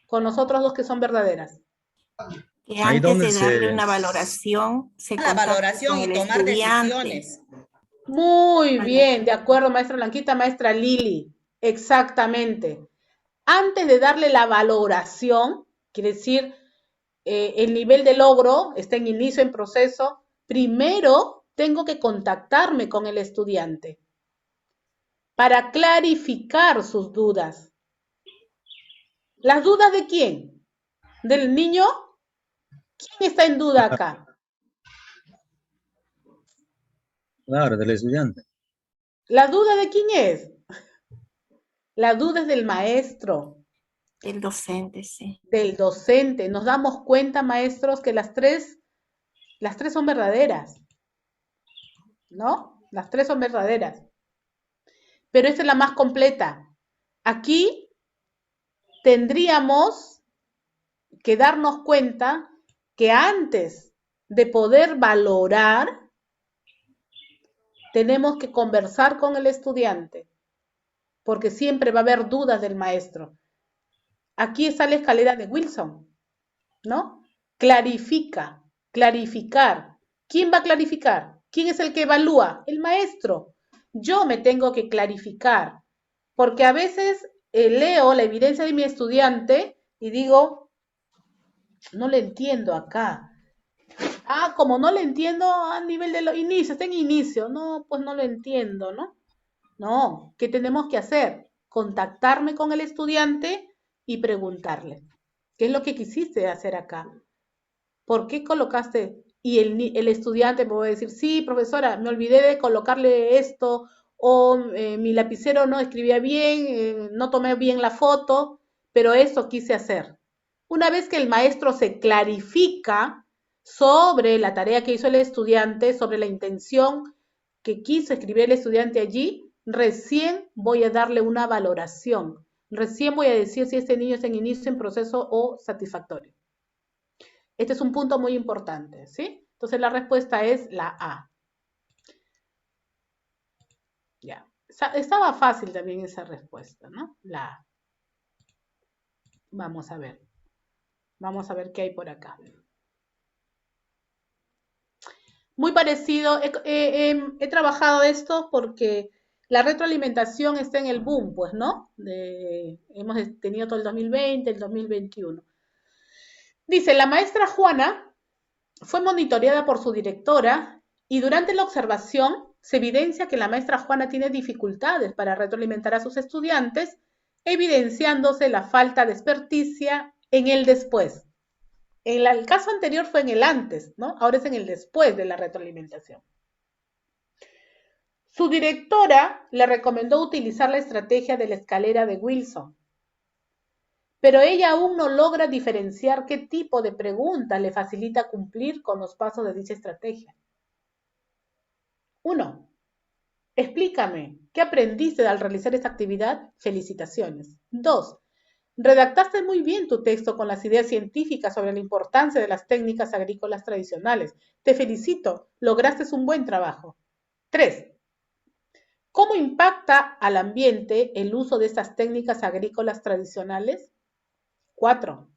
con los otros dos que son verdaderas? Que Ahí antes donde de darle una valoración, se La contacta valoración con y el tomar estudiante. decisiones. Muy Para bien, que- de acuerdo, maestra Blanquita, maestra Lili. Exactamente. Antes de darle la valoración, quiere decir, el nivel de logro está en inicio, en proceso, primero tengo que contactarme con el estudiante para clarificar sus dudas. ¿Las dudas de quién? ¿Del niño? ¿Quién está en duda acá? Claro, del estudiante. ¿La duda de quién es? La duda es del maestro, El docente, sí. del docente. Nos damos cuenta, maestros, que las tres son verdaderas, ¿no? Las tres son verdaderas. Pero esta es la más completa. Aquí tendríamos que darnos cuenta que antes de poder valorar, tenemos que conversar con el estudiante, porque siempre va a haber dudas del maestro. Aquí está la escalera de Wilson, ¿no? Clarifica, clarificar. ¿Quién va a clarificar? ¿Quién es el que evalúa? El maestro. Yo me tengo que clarificar, porque a veces leo la evidencia de mi estudiante y digo, no le entiendo acá. Como no le entiendo a nivel de los inicios, está en inicio. No, pues no lo entiendo, ¿no? No, ¿qué tenemos que hacer? Contactarme con el estudiante y preguntarle, ¿qué es lo que quisiste hacer acá? ¿Por qué colocaste? Y el estudiante me va a decir, sí, profesora, me olvidé de colocarle esto, o mi lapicero no escribía bien, no tomé bien la foto, pero eso quise hacer. Una vez que el maestro se clarifica sobre la tarea que hizo el estudiante, sobre la intención que quiso escribir el estudiante allí, recién voy a darle una valoración. Recién voy a decir si este niño está en inicio, en proceso o satisfactorio. Este es un punto muy importante, ¿sí? Entonces la respuesta es la A. Ya. Estaba fácil también esa respuesta, ¿no? La A. Vamos a ver. Vamos a ver qué hay por acá. Muy parecido. He trabajado esto porque la retroalimentación está en el boom, pues, ¿no? Hemos tenido todo el 2020, el 2021. Dice, la maestra Juana fue monitoreada por su directora y durante la observación se evidencia que la maestra Juana tiene dificultades para retroalimentar a sus estudiantes, evidenciándose la falta de experticia en el después. El caso anterior fue en el antes, ¿no? Ahora es en el después de la retroalimentación. Su directora le recomendó utilizar la estrategia de la escalera de Wilson, pero ella aún no logra diferenciar qué tipo de pregunta le facilita cumplir con los pasos de dicha estrategia. 1. Explícame, ¿qué aprendiste al realizar esta actividad? Felicitaciones. 2. Redactaste muy bien tu texto con las ideas científicas sobre la importancia de las técnicas agrícolas tradicionales. Te felicito, lograste un buen trabajo. 3. ¿Cómo impacta al ambiente el uso de estas técnicas agrícolas tradicionales? 4.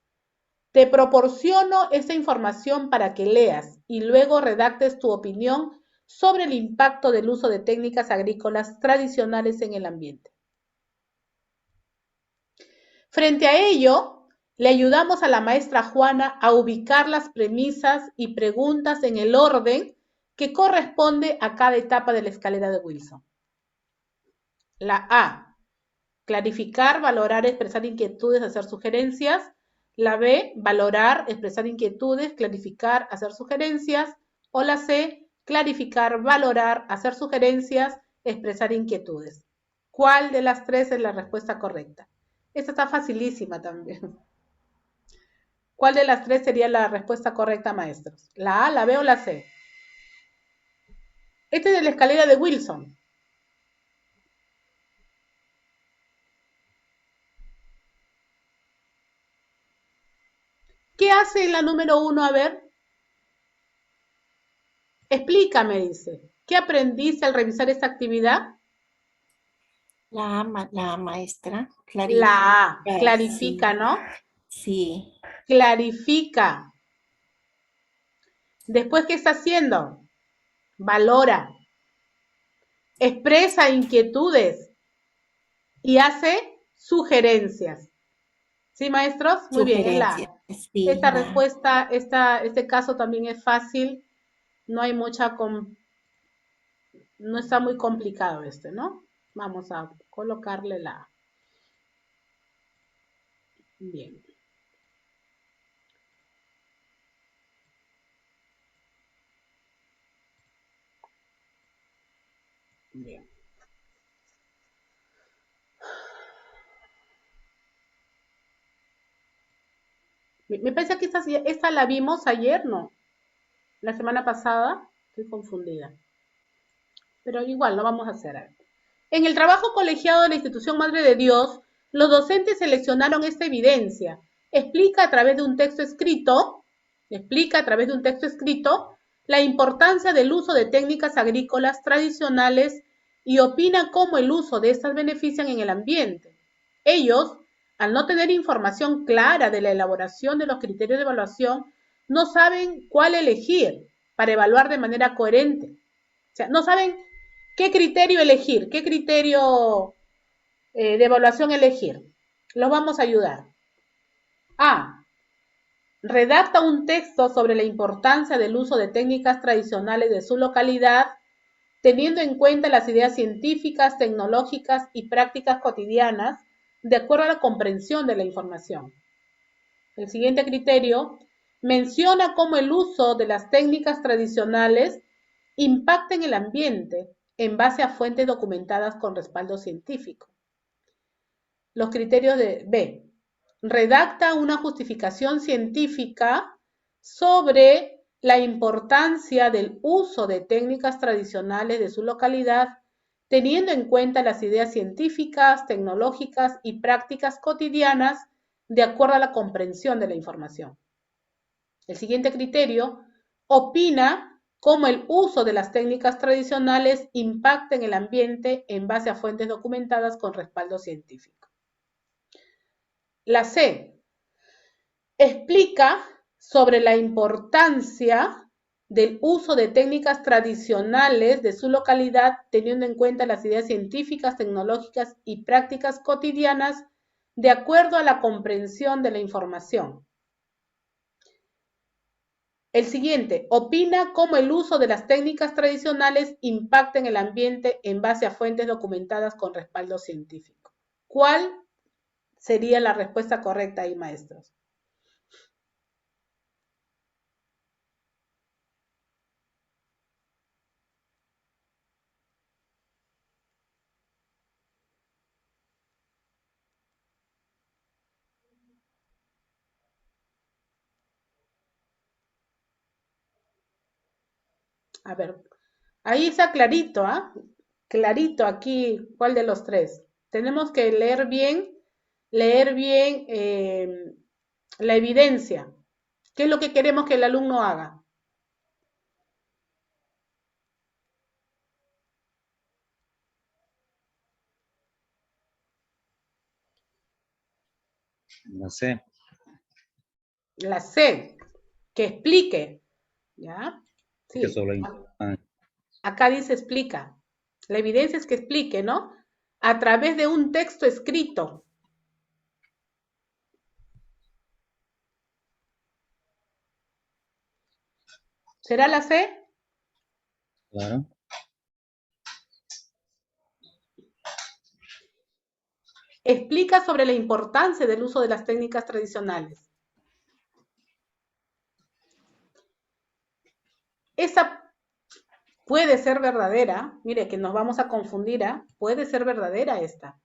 Te proporciono esta información para que leas y luego redactes tu opinión sobre el impacto del uso de técnicas agrícolas tradicionales en el ambiente. Frente a ello, le ayudamos a la maestra Juana a ubicar las premisas y preguntas en el orden que corresponde a cada etapa de la escalera de Wilson. La A. Clarificar, valorar, expresar inquietudes, hacer sugerencias. La B, valorar, expresar inquietudes, clarificar, hacer sugerencias. O la C, clarificar, valorar, hacer sugerencias, expresar inquietudes. ¿Cuál de las tres es la respuesta correcta? Esta está facilísima también. ¿Cuál de las tres sería la respuesta correcta, maestros? ¿La A, la B o la C? Este es de la escalera de Wilson. ¿Qué hace en la número 1? A ver. Explícame, dice. ¿Qué aprendiste al revisar esta actividad? La maestra La A, clarifica, clarifica, ¿no? sí. Clarifica. Después, ¿qué está haciendo? Valora. Expresa inquietudes y hace sugerencias. ¿Sí, maestros? Muy bien, es la A. Sí, Esta respuesta, este caso también es fácil. No hay mucha, no está muy complicado este, ¿no? Vamos a colocarle la A. Bien. Bien. Me parece que esta la vimos ayer, ¿no? La semana pasada. Estoy confundida. Pero igual, lo vamos a hacer. En el trabajo colegiado de la institución Madre de Dios, los docentes seleccionaron esta evidencia. Explica a través de un texto escrito la importancia del uso de técnicas agrícolas tradicionales y opina cómo el uso de estas benefician en el ambiente. Ellos, al no tener información clara de la elaboración de los criterios de evaluación, no saben cuál elegir para evaluar de manera coherente. O sea, no saben qué criterio elegir, qué criterio de evaluación elegir. Los vamos a ayudar. A. Redacta un texto sobre la importancia del uso de técnicas tradicionales de su localidad, teniendo en cuenta las ideas científicas, tecnológicas y prácticas cotidianas, de acuerdo a la comprensión de la información. El siguiente criterio menciona cómo el uso de las técnicas tradicionales impacta en el ambiente en base a fuentes documentadas con respaldo científico. Los criterios de B. Redacta una justificación científica sobre la importancia del uso de técnicas tradicionales de su localidad, teniendo en cuenta las ideas científicas, tecnológicas y prácticas cotidianas de acuerdo a la comprensión de la información. El siguiente criterio opina cómo el uso de las técnicas tradicionales impacta en el ambiente en base a fuentes documentadas con respaldo científico. La C. Explica sobre la importancia del uso de técnicas tradicionales de su localidad, teniendo en cuenta las ideas científicas, tecnológicas y prácticas cotidianas de acuerdo a la comprensión de la información. El siguiente, opina cómo el uso de las técnicas tradicionales impacta en el ambiente en base a fuentes documentadas con respaldo científico. ¿Cuál sería la respuesta correcta ahí, maestros? A ver, ahí está clarito, ¿ah? Clarito aquí, ¿cuál de los tres? Tenemos que leer bien la evidencia. ¿Qué es lo que queremos que el alumno haga? No sé. La C, que explique, ¿ya? Que Sí, solo acá dice explica. La evidencia es que explique, ¿no? A través de un texto escrito. ¿Será la C? Claro. Explica sobre la importancia del uso de las técnicas tradicionales. puede ser verdadera. Mire, que nos vamos a confundir, ¿ah? Puede ser verdadera esta.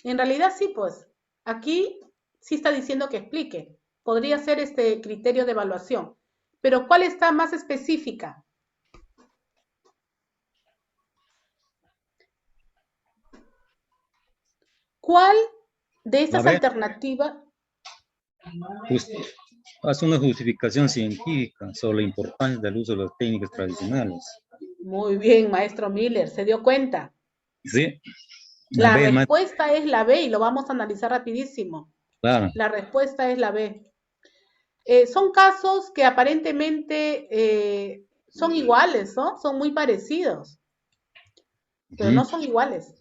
En realidad sí, pues. Aquí sí está diciendo que explique. Podría ser este criterio de evaluación. Pero ¿cuál está más específica? ¿Cuál de estas ver. alternativas? Hace una justificación científica sobre la importancia del uso de las técnicas tradicionales. Muy bien, maestro Miller, ¿se dio cuenta? Sí. La B, respuesta es la B y lo vamos a analizar rapidísimo. claro. La respuesta es la B. Son casos que aparentemente son iguales, ¿no? Son muy parecidos, pero no son iguales.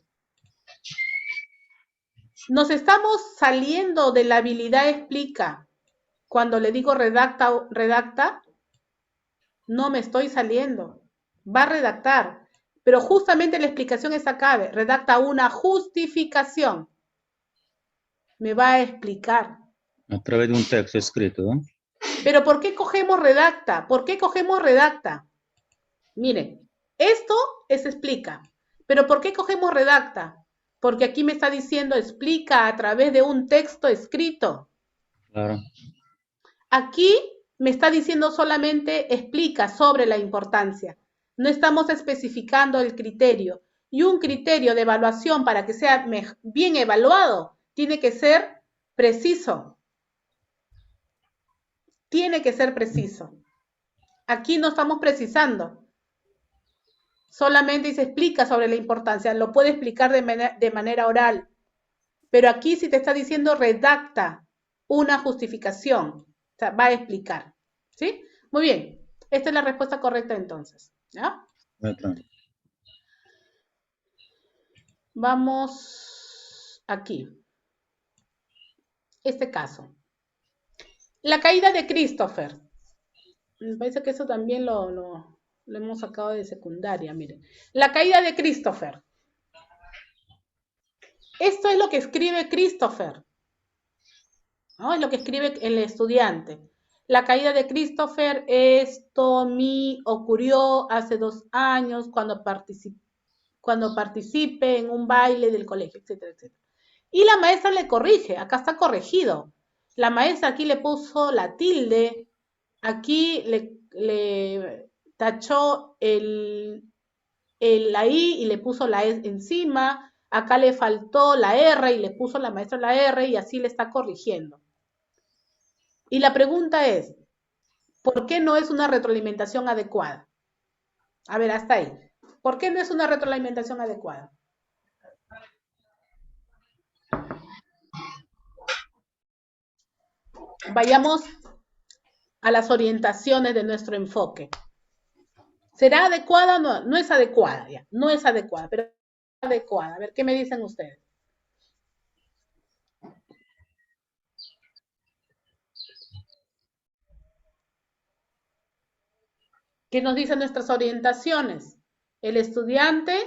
Nos estamos saliendo de la habilidad explica. Cuando le digo redacta, no me estoy saliendo. Va a redactar, pero justamente la explicación es acá. Redacta una justificación. Me va a explicar. A través de un texto escrito, ¿no? Pero ¿por qué cogemos redacta? ¿Por qué cogemos redacta? Miren, esto es explica. Pero ¿por qué cogemos redacta? Porque aquí me está diciendo explica a través de un texto escrito. Claro. Aquí me está diciendo solamente explica sobre la importancia. No estamos especificando el criterio. Y un criterio de evaluación para que sea bien evaluado tiene que ser preciso. Tiene que ser preciso. Aquí no estamos precisando. Solamente se explica sobre la importancia. Lo puede explicar de manera oral. Pero aquí si te está diciendo redacta una justificación. O sea, va a explicar. ¿Sí? Muy bien. Esta es la respuesta correcta entonces. ¿Ya? Vamos aquí. Este caso. La caída de Christopher. Me parece que eso también lo hemos sacado de secundaria, miren. La caída de Christopher. Esto es lo que escribe Christopher. ¿No? Es lo que escribe el estudiante. La caída de Christopher, esto me ocurrió hace 2 años cuando participé en un baile del colegio, etcétera, etcétera. Y la maestra le corrige, acá está corregido. La maestra aquí le puso la tilde, aquí le tachó la I y le puso la E encima, acá le faltó la R y le puso la maestra la R y así le está corrigiendo. Y la pregunta es, ¿por qué no es una retroalimentación adecuada? A ver, hasta ahí. ¿Por qué no es una retroalimentación adecuada? Vayamos a las orientaciones de nuestro enfoque. ¿Será adecuada o no? No es adecuada, ya. No es adecuada, pero es adecuada. A ver, ¿qué me dicen ustedes? ¿Qué nos dicen nuestras orientaciones? El estudiante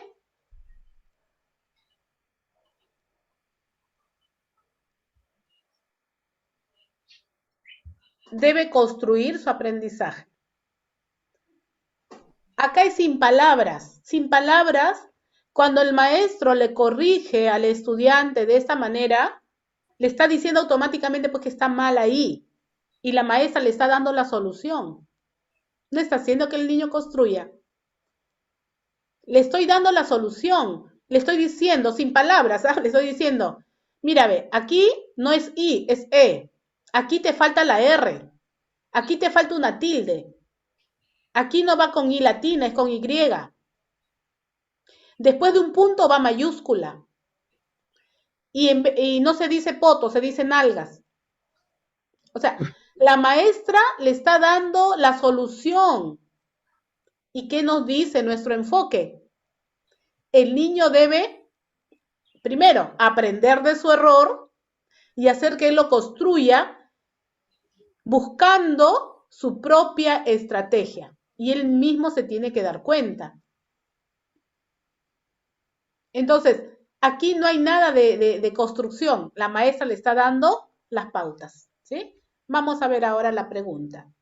debe construir su aprendizaje. Acá es sin palabras. Sin palabras, cuando el maestro le corrige al estudiante de esta manera, le está diciendo automáticamente pues que está mal ahí. Y la maestra le está dando la solución. No está haciendo que el niño construya. Le estoy dando la solución. Le estoy diciendo, sin palabras, ¿sabes? Le estoy diciendo, mira, ve, aquí no es I, es E. Aquí te falta la R. Aquí te falta una tilde. Aquí no va con I latina, es con Y. Después de un punto va mayúscula. Y no se dice poto, se dice nalgas. O sea, la maestra le está dando la solución. ¿Y qué nos dice nuestro enfoque? El niño debe, primero, aprender de su error y hacer que él lo construya buscando su propia estrategia. Y él mismo se tiene que dar cuenta. Entonces, aquí no hay nada de construcción. La maestra le está dando las pautas, ¿sí? Vamos a ver ahora la pregunta.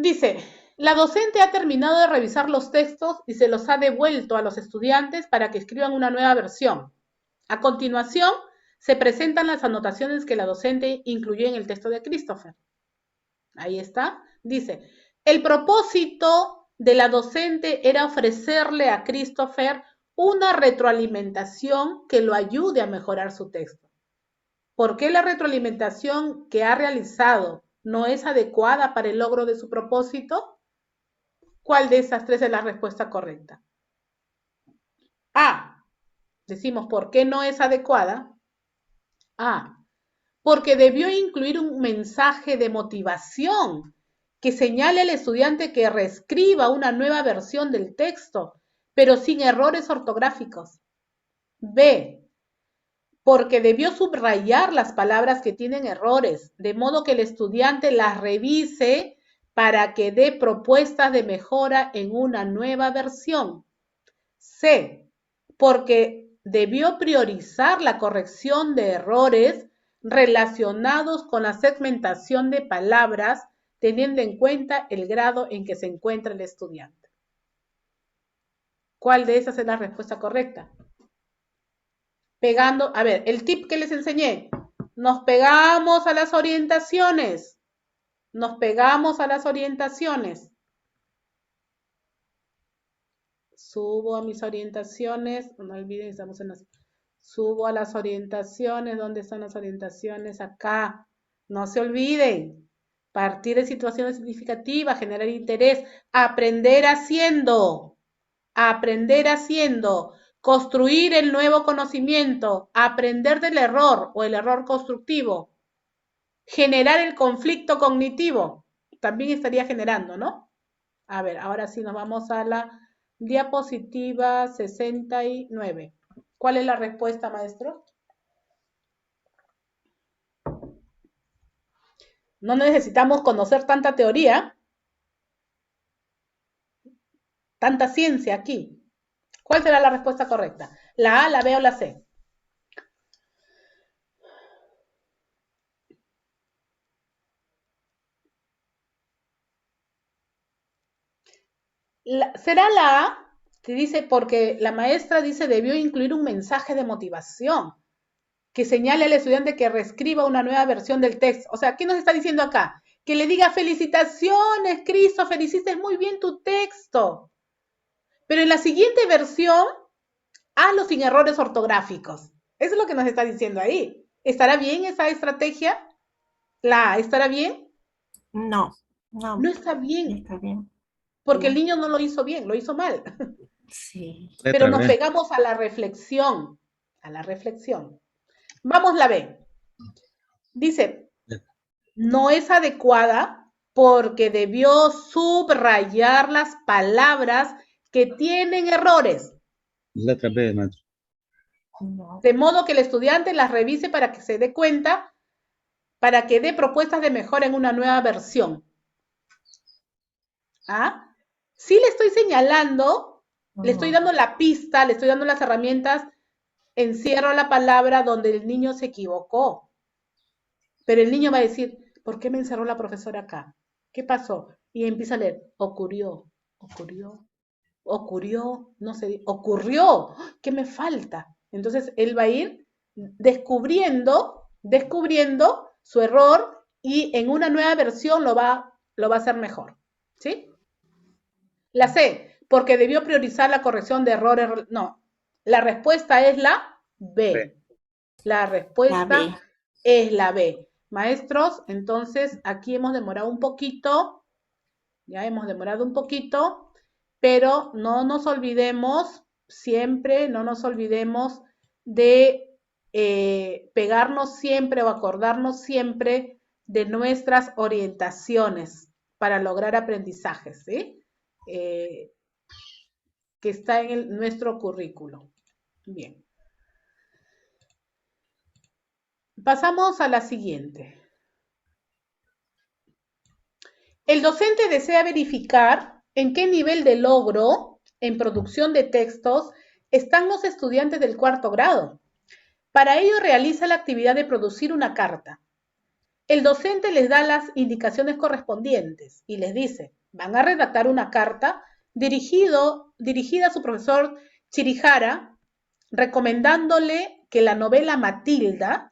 Dice, la docente ha terminado de revisar los textos y se los ha devuelto a los estudiantes para que escriban una nueva versión. A continuación, se presentan las anotaciones que la docente incluyó en el texto de Christopher. Ahí está. Dice, el propósito de la docente era ofrecerle a Christopher una retroalimentación que lo ayude a mejorar su texto. ¿Por qué la retroalimentación que ha realizado no es adecuada para el logro de su propósito? ¿Cuál de esas tres es la respuesta correcta? A. Decimos, ¿por qué no es adecuada? A. Porque debió incluir un mensaje de motivación que señale al estudiante que reescriba una nueva versión del texto, pero sin errores ortográficos. B. Porque debió subrayar las palabras que tienen errores, de modo que el estudiante las revise para que dé propuestas de mejora en una nueva versión. C. Porque debió priorizar la corrección de errores relacionados con la segmentación de palabras, teniendo en cuenta el grado en que se encuentra el estudiante. ¿Cuál de esas es la respuesta correcta? Pegando, a ver, el tip que les enseñé, nos pegamos a las orientaciones, nos pegamos a las orientaciones. Subo a mis orientaciones, no olviden, estamos en las... Subo a las orientaciones, ¿dónde están las orientaciones? Acá, no se olviden. Partir de situaciones significativas, generar interés, aprender haciendo, construir el nuevo conocimiento, aprender del error o el error constructivo, generar el conflicto cognitivo, también estaría generando, ¿no? A ver, ahora sí nos vamos a la diapositiva 69. ¿Cuál es la respuesta, maestro? No necesitamos conocer tanta teoría, tanta ciencia aquí. ¿Cuál será la respuesta correcta? ¿La A, la B o la C? ¿Será la A? Que dice, porque la maestra dice debió incluir un mensaje de motivación que señale al estudiante que reescriba una nueva versión del texto. O sea, ¿qué nos está diciendo acá? Que le diga, felicitaciones, Christopher, hiciste muy bien tu texto. Pero en la siguiente versión, hazlo sin errores ortográficos. Eso es lo que nos está diciendo ahí. ¿Estará bien esa estrategia? ¿La A estará bien? No está bien. está bien. Porque el niño no lo hizo bien, lo hizo mal. Sí. Pero nos pegamos a la reflexión. Vamos la B. Dice, no es adecuada porque debió subrayar las palabras que tienen errores. Letra B, maestro. No. De modo que el estudiante las revise para que se dé cuenta, para que dé propuestas de mejora en una nueva versión. ¿Ah? Sí le estoy señalando, le estoy dando la pista, le estoy dando las herramientas, encierro la palabra donde el niño se equivocó. Pero el niño va a decir, ¿por qué me encerró la profesora acá? ¿Qué pasó? Y empieza a leer, ocurrió, no sé, ocurrió, ¿qué me falta? Entonces él va a ir descubriendo su error y en una nueva versión lo va a hacer mejor. ¿Sí? La C, porque debió priorizar la corrección de errores. No, la respuesta es la B. La respuesta es la B. Maestros, entonces aquí hemos demorado un poquito, pero no nos olvidemos, no nos olvidemos de pegarnos siempre o acordarnos siempre de nuestras orientaciones para lograr aprendizajes, ¿sí? Que está en nuestro currículo. Bien. Pasamos a la siguiente. El docente desea verificar en qué nivel de logro en producción de textos están los estudiantes del cuarto grado. Para ello realiza la actividad de producir una carta. el docente les da las indicaciones correspondientes y les dice, van a redactar una carta dirigida a su profesor Chirihara, recomendándole que la novela Matilda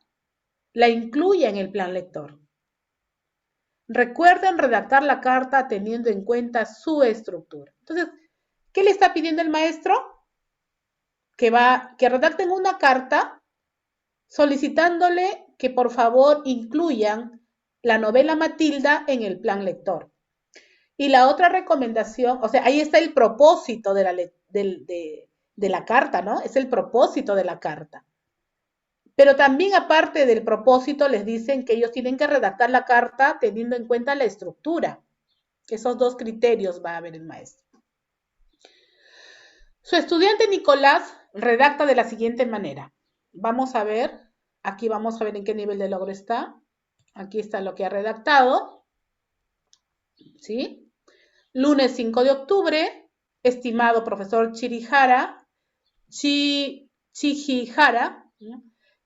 la incluya en el plan lector. Recuerden redactar la carta teniendo en cuenta su estructura. Entonces, ¿qué le está pidiendo el maestro? Que redacten una carta solicitándole que por favor incluyan la novela Matilda en el plan lector. Y la otra recomendación, o sea, ahí está el propósito de la carta, ¿no? Es el propósito de la carta. Pero también aparte del propósito les dicen que ellos tienen que redactar la carta teniendo en cuenta la estructura. Esos dos criterios va a ver el maestro. Su estudiante Nicolás redacta de la siguiente manera. Vamos a ver, aquí vamos a ver en qué nivel de logro está. Aquí está lo que ha redactado. ¿Sí? Lunes 5 de octubre, estimado profesor Chihara,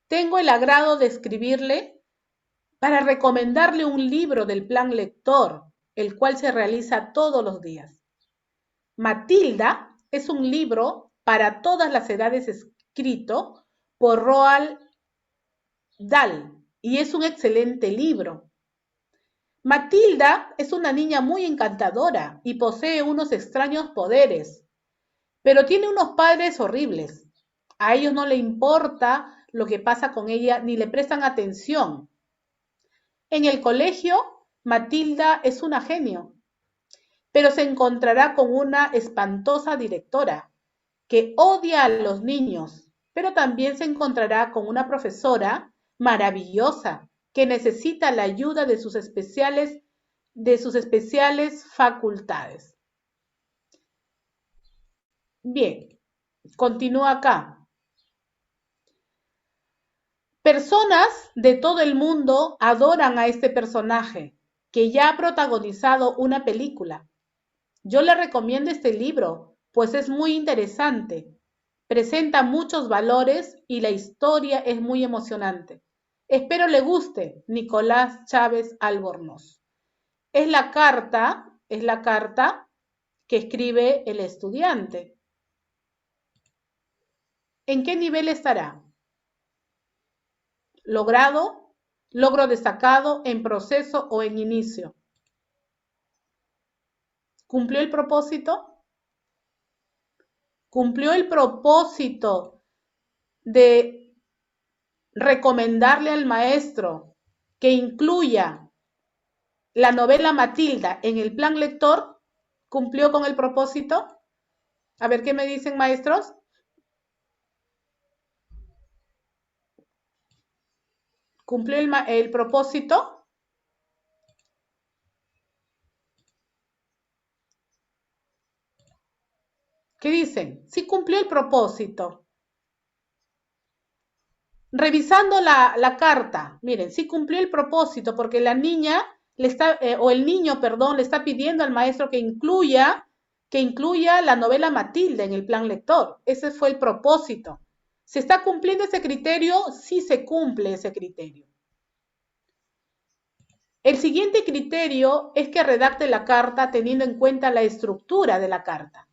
tengo el agrado de escribirle para recomendarle un libro del plan lector, el cual se realiza todos los días. Matilda es un libro para todas las edades escrito por Roald Dahl y es un excelente libro. Matilda es una niña muy encantadora y posee unos extraños poderes, pero tiene unos padres horribles. A ellos no le importa lo que pasa con ella ni le prestan atención. En el colegio, Matilda es una genio, pero se encontrará con una espantosa directora que odia a los niños, pero también se encontrará con una profesora maravillosa que necesita la ayuda de sus especiales facultades. Bien, continúa acá. Personas de todo el mundo adoran a este personaje que ya ha protagonizado una película. Yo le recomiendo este libro, pues es muy interesante. Presenta muchos valores y la historia es muy emocionante. Espero le guste, Nicolás Chávez Albornoz. Es la carta que escribe el estudiante. ¿En qué nivel estará? ¿Logrado, logro destacado, en proceso o en inicio? ¿Cumplió el propósito? ¿Cumplió el propósito de recomendarle al maestro que incluya la novela Matilda en el plan lector? ¿Cumplió con el propósito? A ver, ¿qué me dicen, maestros? ¿Cumplió el propósito? ¿Qué dicen? Sí cumplió el propósito. Revisando la carta, miren, sí cumplió el propósito porque la niña el niño, perdón, le está pidiendo al maestro que incluya la novela Matilda en el plan lector. Ese fue el propósito. ¿Se está cumpliendo ese criterio? Sí se cumple ese criterio. El siguiente criterio es que redacte la carta teniendo en cuenta la estructura de la carta.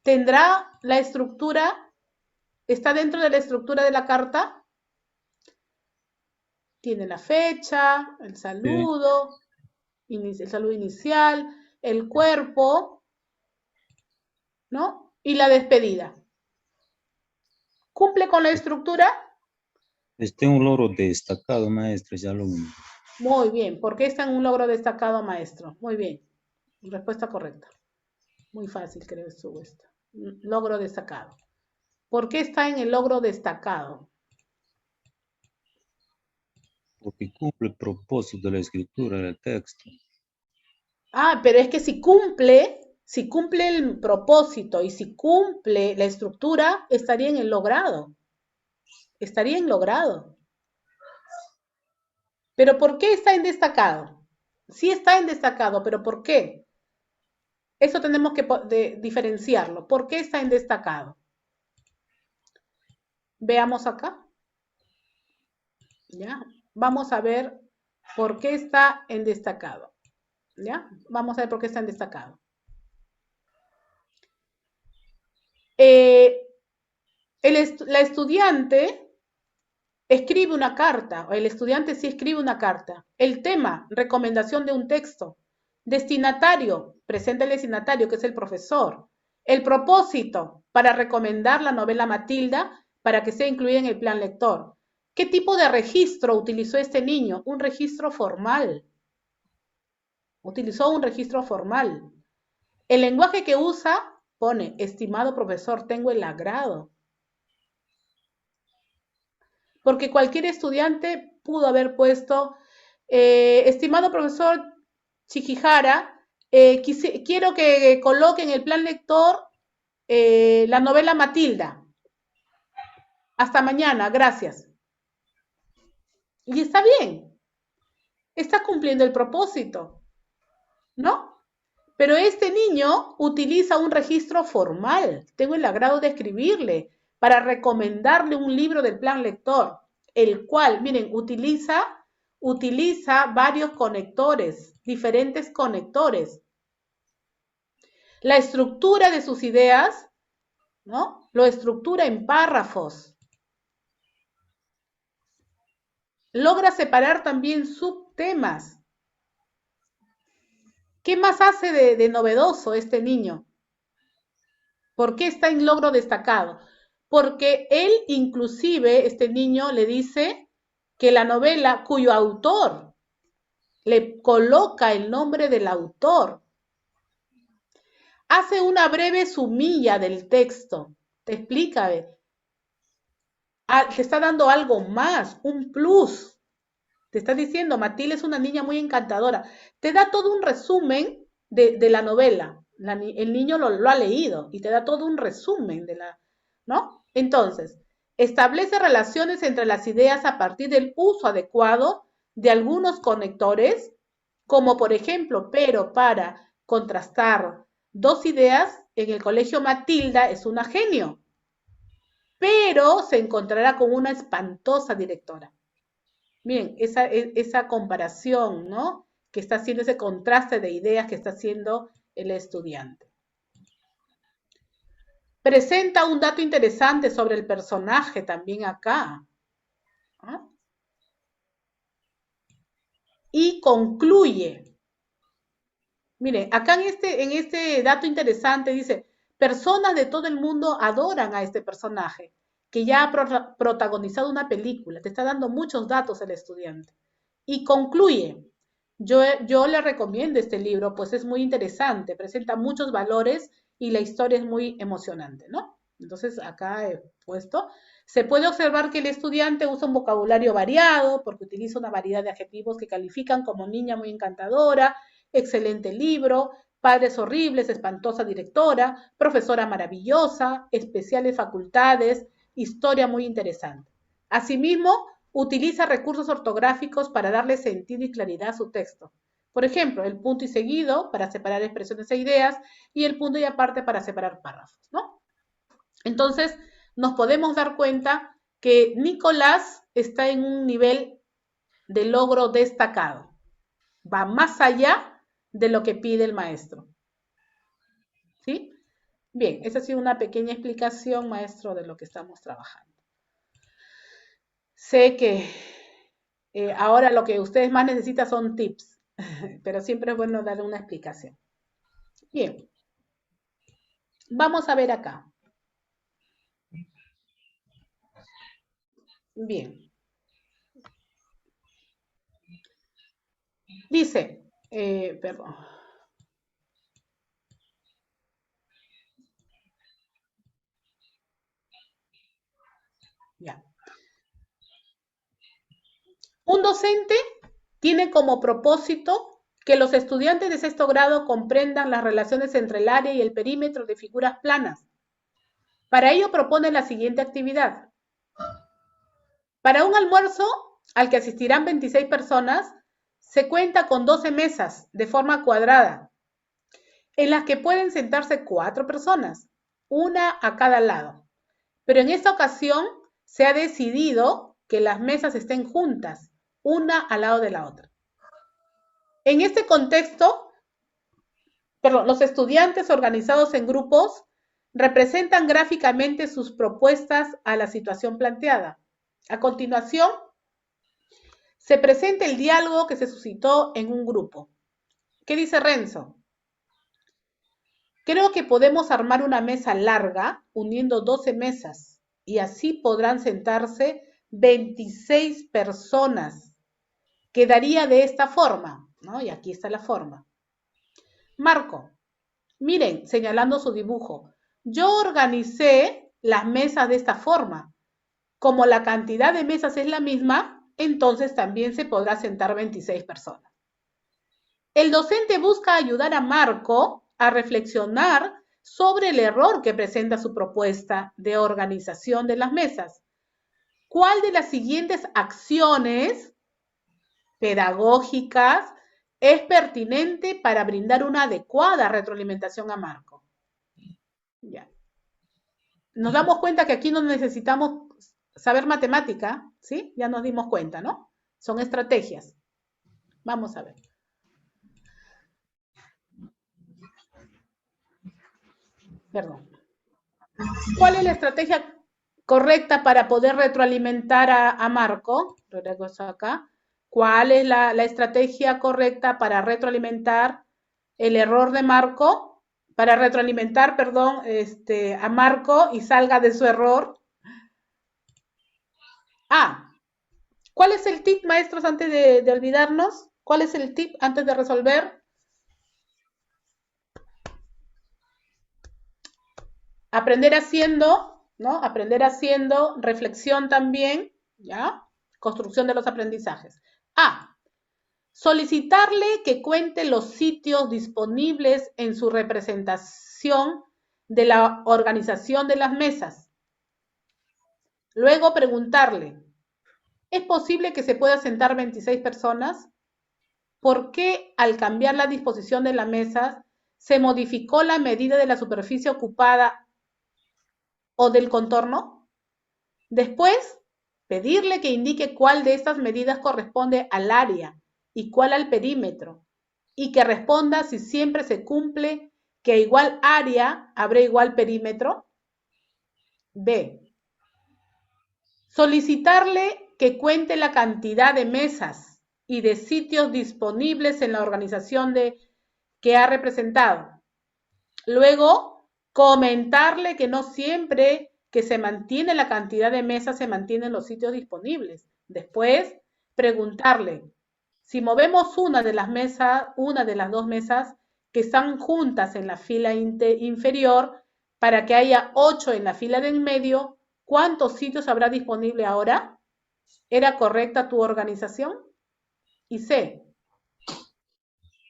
¿Tendrá la estructura? ¿Está dentro de la estructura de la carta? Tiene la fecha, el saludo, el saludo inicial, el cuerpo, ¿no? Y la despedida. ¿Cumple con la estructura? Este es un logro destacado, maestro y alumno. Muy bien. ¿Por qué está en un logro destacado, maestro? Muy bien. Respuesta correcta. Muy fácil, creo, estuvo esto. Logro destacado. ¿Por qué está en el logro destacado? Porque cumple el propósito de la escritura del texto. Ah, pero es que si cumple el propósito y si cumple la estructura, estaría en el logrado. Estaría en logrado. ¿Pero por qué está en destacado? Sí está en destacado, pero ¿por qué? Eso tenemos que diferenciarlo. ¿Por qué está en destacado? Veamos acá. Ya, vamos a ver ¿Por qué está en destacado? ¿Ya? Vamos a ver por qué está en destacado. La estudiante escribe una carta, o el estudiante sí escribe una carta. El tema, recomendación de un texto. Destinatario, presenta el destinatario, que es el profesor. El propósito, para recomendar la novela Matilda para que sea incluida en el plan lector. ¿Qué tipo de registro utilizó este niño? Un registro formal. Utilizó un registro formal. El lenguaje que usa pone, estimado profesor, tengo el agrado. Porque cualquier estudiante pudo haber puesto, estimado profesor Chihihara, quiero que coloque en el plan lector la novela Matilda. Hasta mañana, gracias. Y está bien, está cumpliendo el propósito, ¿no? Pero este niño utiliza un registro formal. Tengo el agrado de escribirle para recomendarle un libro del plan lector, el cual, miren, utiliza varios conectores, diferentes conectores. La estructura de sus ideas, ¿no? Lo estructura en párrafos. Logra separar también subtemas. ¿Qué más hace de novedoso este niño? ¿Por qué está en logro destacado? Porque él inclusive, este niño le dice que la novela cuyo autor le coloca el nombre del autor, hace una breve sumilla del texto, te explica, te está dando algo más, un plus, te está diciendo, Matilde es una niña muy encantadora, te da todo un resumen de la novela, el niño lo ha leído y te da todo un resumen de la, ¿no? Entonces, establece relaciones entre las ideas a partir del uso adecuado de algunos conectores, como por ejemplo, pero para contrastar dos ideas, en el colegio Matilda es una genio, pero se encontrará con una espantosa directora. Bien, esa comparación, ¿no? Que está haciendo ese contraste de ideas que está haciendo el estudiante. Presenta un dato interesante sobre el personaje también acá. ¿Ah? Y concluye. Mire, acá en este dato interesante dice, personas de todo el mundo adoran a este personaje, que ya ha protagonizado una película. Te está dando muchos datos el estudiante. Y concluye, yo le recomiendo este libro, pues es muy interesante, presenta muchos valores y la historia es muy emocionante, ¿no? Entonces acá he puesto, se puede observar que el estudiante usa un vocabulario variado porque utiliza una variedad de adjetivos que califican como niña muy encantadora, excelente libro, padres horribles, espantosa directora, profesora maravillosa, especiales facultades, historia muy interesante. Asimismo, utiliza recursos ortográficos para darle sentido y claridad a su texto. Por ejemplo, el punto y seguido para separar expresiones e ideas y el punto y aparte para separar párrafos, ¿no? Entonces, nos podemos dar cuenta que Nicolás está en un nivel de logro destacado. Va más allá de lo que pide el maestro. ¿Sí? Bien, esa ha sido una pequeña explicación, maestro, de lo que estamos trabajando. Sé que ahora lo que ustedes más necesitan son tips, pero siempre es bueno darle una explicación. Bien, vamos a ver acá. Bien. Dice, perdón. Ya. Un docente tiene como propósito que los estudiantes de sexto grado comprendan las relaciones entre el área y el perímetro de figuras planas. Para ello propone la siguiente actividad. Para un almuerzo al que asistirán 26 personas, se cuenta con 12 mesas de forma cuadrada, en las que pueden sentarse 4 personas, una a cada lado. Pero en esta ocasión se ha decidido que las mesas estén juntas, una al lado de la otra. En este contexto, los estudiantes organizados en grupos representan gráficamente sus propuestas a la situación planteada. A continuación, se presenta el diálogo que se suscitó en un grupo. ¿Qué dice Renzo? Creo que podemos armar una mesa larga uniendo 12 mesas y así podrán sentarse 26 personas. Quedaría de esta forma, ¿no? Y aquí está la forma. Marco, miren, señalando su dibujo, yo organicé las mesas de esta forma. Como la cantidad de mesas es la misma, entonces también se podrá sentar 26 personas. El docente busca ayudar a Marco a reflexionar sobre el error que presenta su propuesta de organización de las mesas. ¿Cuál de las siguientes acciones pedagógicas es pertinente para brindar una adecuada retroalimentación a Marco? Ya. Nos damos cuenta que aquí no necesitamos saber matemática, ¿sí? Ya nos dimos cuenta, ¿no? Son estrategias. Vamos a ver. Perdón. ¿Cuál es la estrategia correcta para poder retroalimentar a Marco? Regreso acá. ¿Cuál es la estrategia correcta para retroalimentar el error de Marco? Para retroalimentar, perdón, a Marco y salga de su error. ¿Cuál es el tip, maestros, antes de olvidarnos? ¿Cuál es el tip antes de resolver? Aprender haciendo, ¿no? Aprender haciendo, reflexión también, ¿ya? Construcción de los aprendizajes. Solicitarle que cuente los sitios disponibles en su representación de la organización de las mesas. Luego preguntarle, ¿es posible que se pueda sentar 26 personas? ¿Por qué al cambiar la disposición de la mesa se modificó la medida de la superficie ocupada o del contorno? Después, pedirle que indique cuál de estas medidas corresponde al área y cuál al perímetro, y que responda si siempre se cumple que a igual área habrá igual perímetro. B. Solicitarle que cuente la cantidad de mesas y de sitios disponibles en la organización que ha representado. Luego, comentarle que no siempre que se mantiene la cantidad de mesas se mantienen los sitios disponibles. Después, preguntarle si movemos una de las dos mesas que están juntas en la fila inferior para que haya 8 en la fila de en medio, ¿cuántos sitios habrá disponible ahora? ¿Era correcta tu organización? Y C.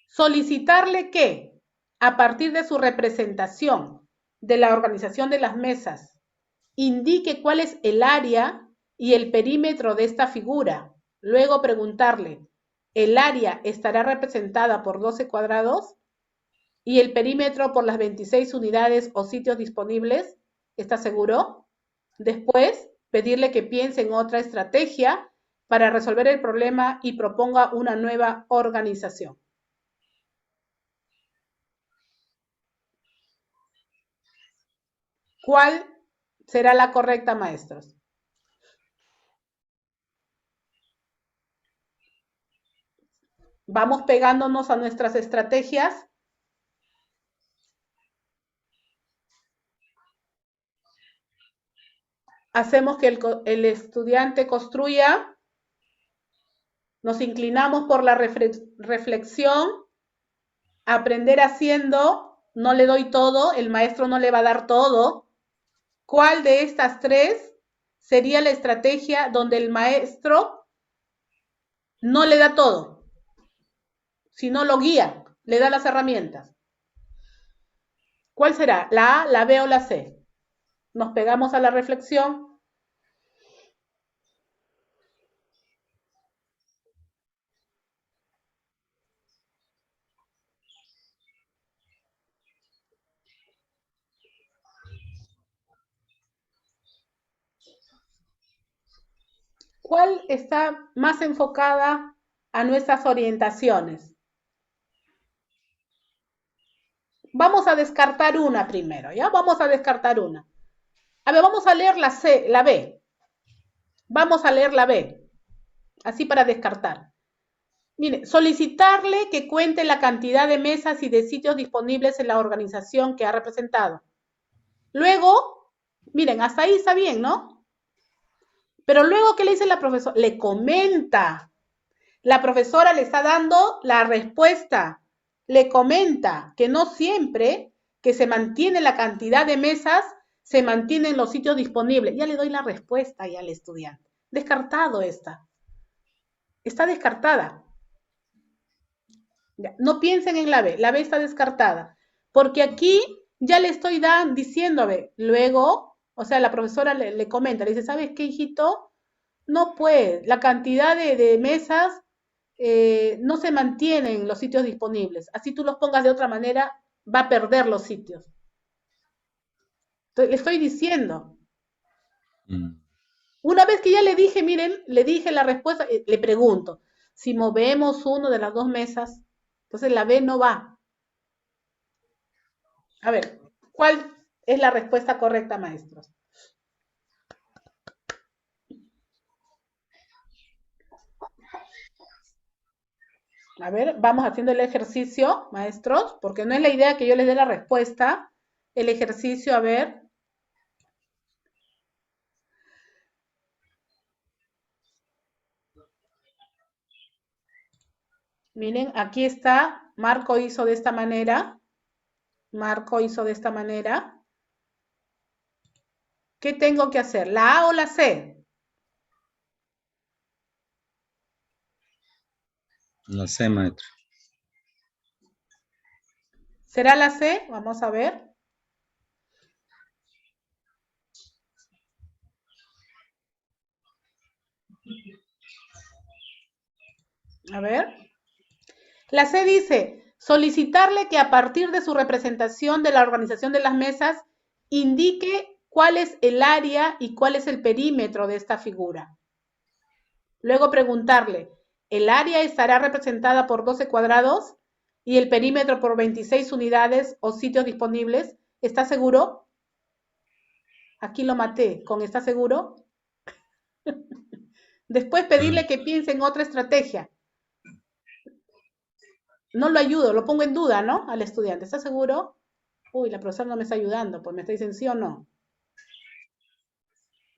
Solicitarle que, a partir de su representación de la organización de las mesas, indique cuál es el área y el perímetro de esta figura. Luego preguntarle, ¿el área estará representada por 12 cuadrados? ¿Y el perímetro por las 26 unidades o sitios disponibles? ¿Está seguro? Después, pedirle que piense en otra estrategia para resolver el problema y proponga una nueva organización. ¿Cuál será la correcta, maestros? Vamos pegándonos a nuestras estrategias. Hacemos que el estudiante construya. Nos inclinamos por la reflexión. Aprender haciendo. No le doy todo. El maestro no le va a dar todo. ¿Cuál de estas tres sería la estrategia donde el maestro no le da todo, sino lo guía, le da las herramientas? ¿Cuál será? ¿La A, la B o la C? Nos pegamos a la reflexión. ¿Cuál está más enfocada a nuestras orientaciones? Vamos a descartar una primero, ¿ya? Vamos a descartar una. A ver, vamos a leer la B. Vamos a leer la B. Así para descartar. Mire, solicitarle que cuente la cantidad de mesas y de sitios disponibles en la organización que ha representado. Luego, miren, hasta ahí está bien, ¿no? Pero luego, ¿qué le dice la profesora? Le comenta. La profesora le está dando la respuesta. Le comenta que no siempre que se mantiene la cantidad de mesas, se mantienen los sitios disponibles. Ya le doy la respuesta ya al estudiante. Descartado esta. Está descartada. No piensen en la B está descartada, porque aquí ya le estoy diciendo, a ver, luego, o sea, la profesora le comenta, le dice, ¿sabes qué, hijito? No puede, la cantidad de mesas no se mantienen los sitios disponibles, así tú los pongas de otra manera, va a perder los sitios. Entonces, le estoy diciendo. Una vez que ya le dije, miren, le dije la respuesta, le pregunto, si movemos uno de las dos mesas, entonces la B no va. A ver, ¿cuál es la respuesta correcta, maestros? A ver, vamos haciendo el ejercicio, maestros, porque no es la idea que yo les dé la respuesta. El ejercicio, a ver. Miren, aquí está, Marco hizo de esta manera. Marco hizo de esta manera. ¿Qué tengo que hacer? ¿La A o la C? La C, maestro. ¿Será la C? Vamos a ver. A ver. La C dice, solicitarle que a partir de su representación de la organización de las mesas, indique cuál es el área y cuál es el perímetro de esta figura. Luego preguntarle, ¿el área estará representada por 12 cuadrados y el perímetro por 26 unidades o sitios disponibles? ¿Está seguro? Aquí lo maté, ¿con está seguro? Después pedirle que piense en otra estrategia. No lo ayudo, lo pongo en duda, ¿no? Al estudiante, ¿está seguro? Uy, la profesora no me está ayudando, pues me está diciendo sí o no.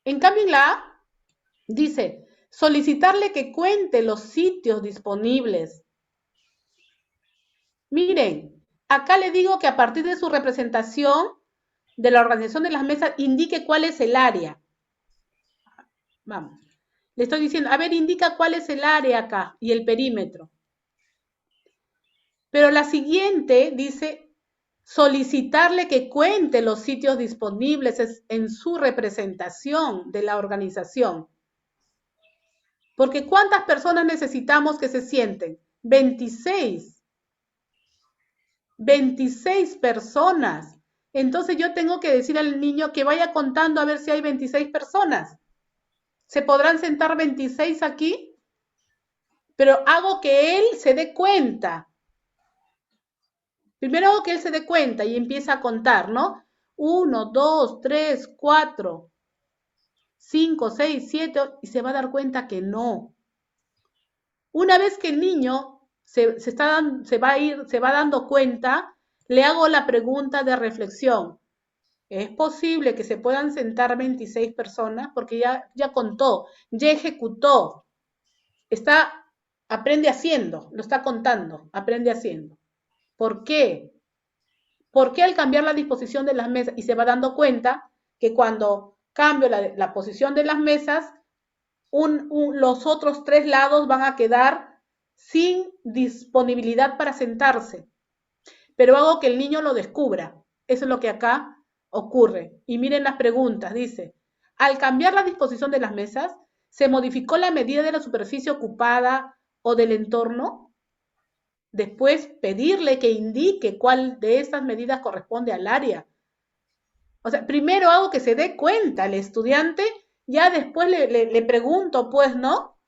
En cambio, en la A, dice, solicitarle que cuente los sitios disponibles. Miren, acá le digo que a partir de su representación de la organización de las mesas, indique cuál es el área. Vamos. Le estoy diciendo, a ver, indica cuál es el área acá y el perímetro. Pero la siguiente dice, solicitarle que cuente los sitios disponibles en su representación de la organización. Porque ¿cuántas personas necesitamos que se sienten? 26. 26 personas. Entonces yo tengo que decir al niño que vaya contando a ver si hay 26 personas. ¿Se podrán sentar 26 aquí? Pero hago que él se dé cuenta. Primero hago que él se dé cuenta y empieza a contar, ¿no? 1, 2, 3, 4, 5, 6, 7, y se va a dar cuenta que no. Una vez que el niño se va dando cuenta, le hago la pregunta de reflexión. ¿Es posible que se puedan sentar 26 personas? Porque ya contó, ya ejecutó. Aprende haciendo, lo está contando, aprende haciendo. ¿Por qué? Porque al cambiar la disposición de las mesas y se va dando cuenta que cuando cambio la posición de las mesas, los otros 3 lados van a quedar sin disponibilidad para sentarse. Pero hago que el niño lo descubra. Eso es lo que acá ocurre. Y miren las preguntas. Dice, al cambiar la disposición de las mesas, ¿se modificó la medida de la superficie ocupada o del entorno? Después, pedirle que indique cuál de estas medidas corresponde al área. O sea, primero hago que se dé cuenta el estudiante, ya después le pregunto, pues, ¿no?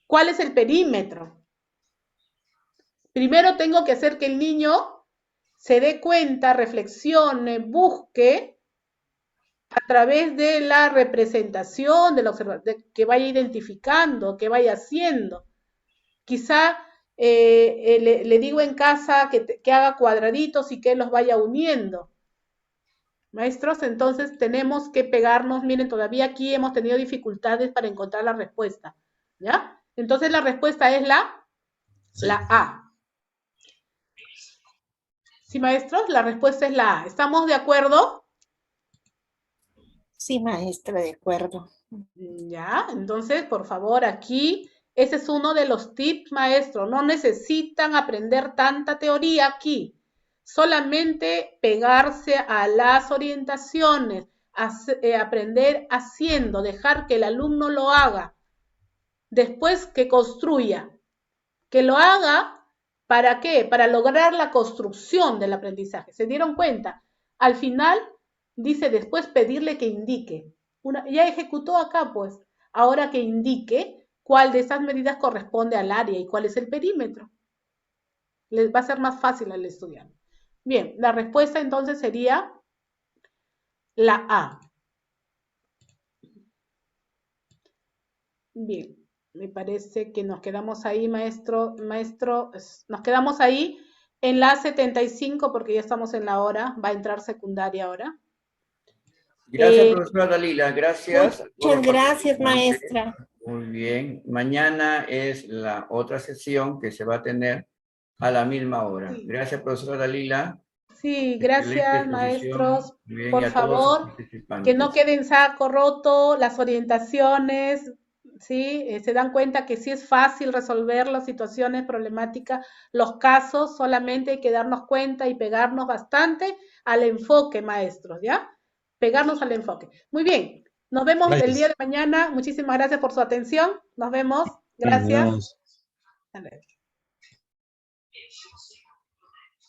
¿Cuál es el perímetro? Primero tengo que hacer que el niño se dé cuenta, reflexione, busque a través de la representación, de la observación, que vaya identificando, que vaya haciendo. Quizá le digo en casa que haga cuadraditos y que los vaya uniendo. Maestros, entonces tenemos que pegarnos, miren, todavía aquí hemos tenido dificultades para encontrar la respuesta, ¿ya? Entonces la respuesta es la A. ¿Sí, maestros? La respuesta es la A. ¿Estamos de acuerdo? Sí, maestra, de acuerdo. Ya, entonces, por favor, aquí, ese es uno de los tips, maestro. No necesitan aprender tanta teoría aquí. Solamente pegarse a las orientaciones, aprender haciendo, dejar que el alumno lo haga. Después que construya. Que lo haga, ¿para qué? Para lograr la construcción del aprendizaje. ¿Se dieron cuenta? Al final, dice después pedirle que indique. Ya ejecutó acá, pues. Ahora que indique cuál de estas medidas corresponde al área y cuál es el perímetro. Les va a ser más fácil al estudiante. Bien, la respuesta entonces sería la A. Bien, me parece que nos quedamos ahí, maestro, nos quedamos ahí en la 75 porque ya estamos en la hora, va a entrar secundaria ahora. Gracias, profesora Dalila, gracias. Muchas gracias, maestra. Muy bien, mañana es la otra sesión que se va a tener a la misma hora. Gracias, profesora Dalila. Sí, gracias, maestros. Bien, por favor, que no quede en saco roto las orientaciones, ¿sí? Se dan cuenta que sí es fácil resolver las situaciones problemáticas, los casos, solamente hay que darnos cuenta y pegarnos bastante al enfoque, maestros, ¿ya? Pegarnos al enfoque. Muy bien, nos vemos el día de mañana. Muchísimas gracias por su atención. Nos vemos. Gracias. Nos vemos. Hasta luego.